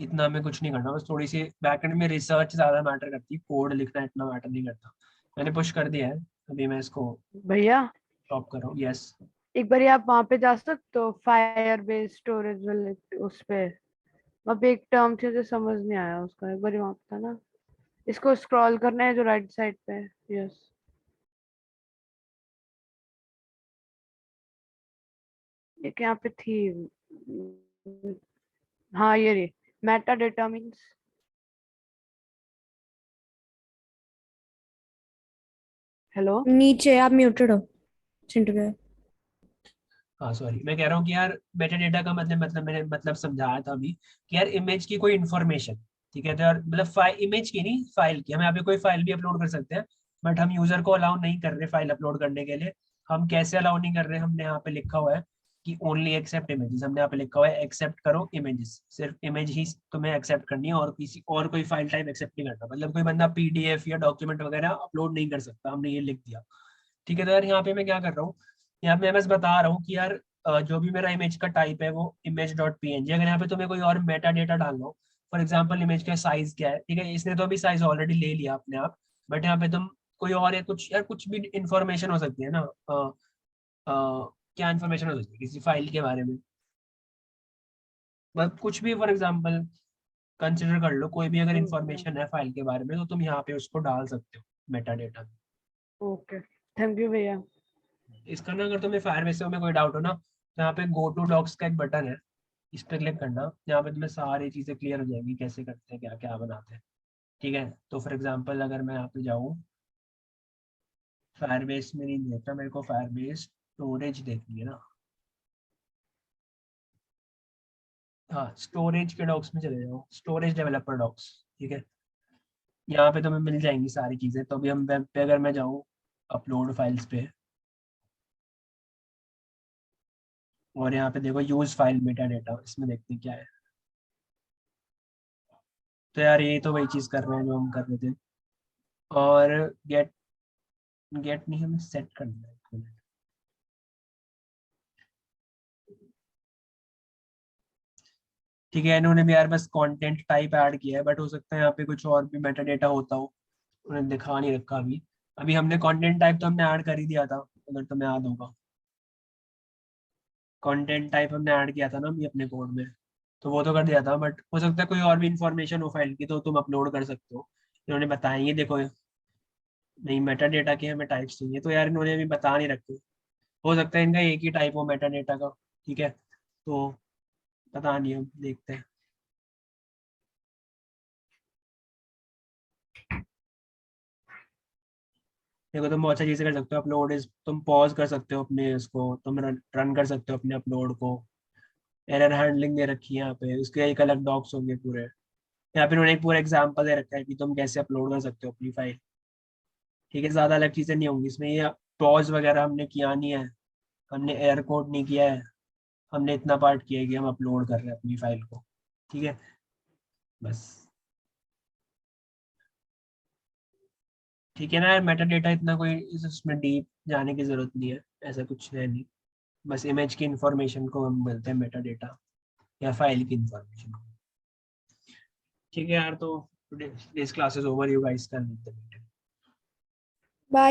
इतना हमें कुछ नहीं करना, बस थोड़ी सी बैकएंड में रिसर्च ज्यादा मैटर करती है, कोड लिखना इतना मैटर नहीं करता। मैंने पुश कर दिया है, अभी मैं इसको भैया स्टॉप कर रहा हूँ। यस एक बार आप वहां पे जा सकते हो, फायर बेस्ड स्टोरेज वाले उस पे। वहाँ पे एक टर्म थी जो समझ नहीं आया उसका, एक बार वहां पे था ना, इसको स्क्रॉल करना है जो राइट साइड पे है। यस, एक यहाँ पे थी। हाँ ये रही, मेटा डेटा मीन्स। हेलो। नीचे आप म्यूटेड हो चिंटू भैया। हाँ सॉरी, मैं कह रहा हूँ कि यार मेटा डेटा का मतलब मैंने मतलब समझाया था अभी कि यार इमेज की कोई इन्फॉर्मेशन, ठीक है, तो यार मतलब फाइल, इमेज की नहीं फाइल की, हम यहाँ पे कोई फाइल भी अपलोड कर सकते हैं, बट हम यूजर को अलाउ नहीं कर रहे फाइल अपलोड करने के लिए। हम कैसे अलाउ नहीं कर रहे, हमने यहाँ पे लिखा हुआ है कि ओनली एक्सेप्ट इमेजेस, हमने यहाँ पे लिखा हुआ है एक्सेप्ट करो इमेजेस, सिर्फ इमेज ही तुम्हें एक्सेप्ट करनी है, और किसी और कोई फाइल टाइप एक्सेप्ट नहीं करना, मतलब कोई बंदा पीडीएफ या डॉक्यूमेंट वगैरह अपलोड नहीं कर सकता, हमने ये लिख दिया। ठीक है, तो यार यहाँ पे मैं क्या कर रहा हूँ, यहाँ पे मैं बस बता रहा हूँ कि यार जो भी मेरा इमेज का टाइप है वो इमेज डॉट पीएनजी, अगर यहाँ पे तुम्हें कोई और मेटा डेटा डालना हो, फॉर एग्जाम्पल इमेज का साइज क्या है, ठीक है, इसने तो अभी साइज ऑलरेडी ले लिया अपने आप, बट यहाँ पे तुम कोई और या कुछ, यार कुछ भी इंफॉर्मेशन हो सकती है ना, क्या इंफॉर्मेशन हो सकती है किसी फाइल के बारे में, मतलब कुछ भी, फॉर एग्जाम्पल कंसिडर कर लो, कोई भी अगर इंफॉर्मेशन है फाइल के बारे में तो तुम यहाँ पे उसको डाल सकते हो Meta data. Okay, thank you भैया। इसका ना अगर तुम्हें फायरबेस में कोई डाउट हो ना, तो यहाँ पे गो टू डॉक्स का एक बटन है, इस पे क्लिक करना, यहाँ पे तुम्हें सारी चीजें क्लियर हो जाएंगी, कैसे करते हैं, क्या क्या बनाते हैं। ठीक है, तो फॉर एग्जांपल अगर मैं यहाँ पे जाऊँ, फायरबेस में नहीं देखना मेरे को, फायरबेस स्टोरेज देखनी है ना, हाँ स्टोरेज के डॉक्स में चले जाओ, स्टोरेज डेवलपर डॉक्स, ठीक है, यहाँ पे तुम्हें मिल जाएंगी सारी चीजें। तो अभी हम वेब पे अगर मैं जाऊँ अपलोड फाइल्स पे, और यहाँ पे देखो यूज फाइल मेटा डेटा, इसमें देखते हैं क्या है। तो यार ये तो वही चीज कर रहे हैं जो हम कर रहे थे, और गेट गेट नहीं, हमें सेट करना है, एक मिनट। ठीक है, इन्होंने भी यार बस कंटेंट टाइप ऐड किया है, बट हो सकता है यहाँ पे कुछ और भी मेटा डेटा होता हो, उन्होंने दिखा नहीं रखा अभी। अभी हमने कंटेंट टाइप तो हमने ऐड कर ही दिया था, अगर तुम्हें याद होगा, कंटेंट टाइप हमने ऐड किया था ना अभी अपने कोड में, तो वो तो कर दिया था, बट हो सकता है कोई और भी इंफॉर्मेशन हो फाइल की तो तुम अपलोड कर सकते हो, इन्होंने बताएंगे देखो। नहीं, मेटा डेटा के हमें टाइप्स चाहिए, तो यार इन्होंने अभी बता नहीं रखे, हो सकता है इनका एक ही टाइप हो मेटा डेटा का, ठीक है, तो पता नहीं, हम देखते हैं। देखो तुम बहुत सारी चीजें कर सकते हो, अपलोड इस तुम पॉज कर सकते हो अपने इसको, तुम रन कर सकते हो अपने अपलोड को, एरर हैंडलिंग दे रखी है यहाँ पे, उसके एक अलग डॉक्स होंगे पूरे, यहाँ पे उन्होंने एक पूरा एग्जांपल दे रखा है कि तुम कैसे अपलोड कर सकते हो अपनी फाइल। ठीक है, ज्यादा अलग चीजें नहीं होंगी इसमें, ये पॉज वगैरह हमने किया नहीं है, हमने एयर कोड नहीं किया है, हमने इतना पार्ट किया है कि हम अपलोड कर रहे हैं अपनी फाइल को। ठीक है, बस। ठीक है ना यार, मेटा डेटा इतना कोई इसमें डीप जाने की जरूरत नहीं है, ऐसा कुछ है नहीं, बस इमेज की इंफॉर्मेशन को हम बोलते हैं मेटा डेटा, या फाइल की इंफॉर्मेशन। ठीक है यार, तो today classes over, you guys can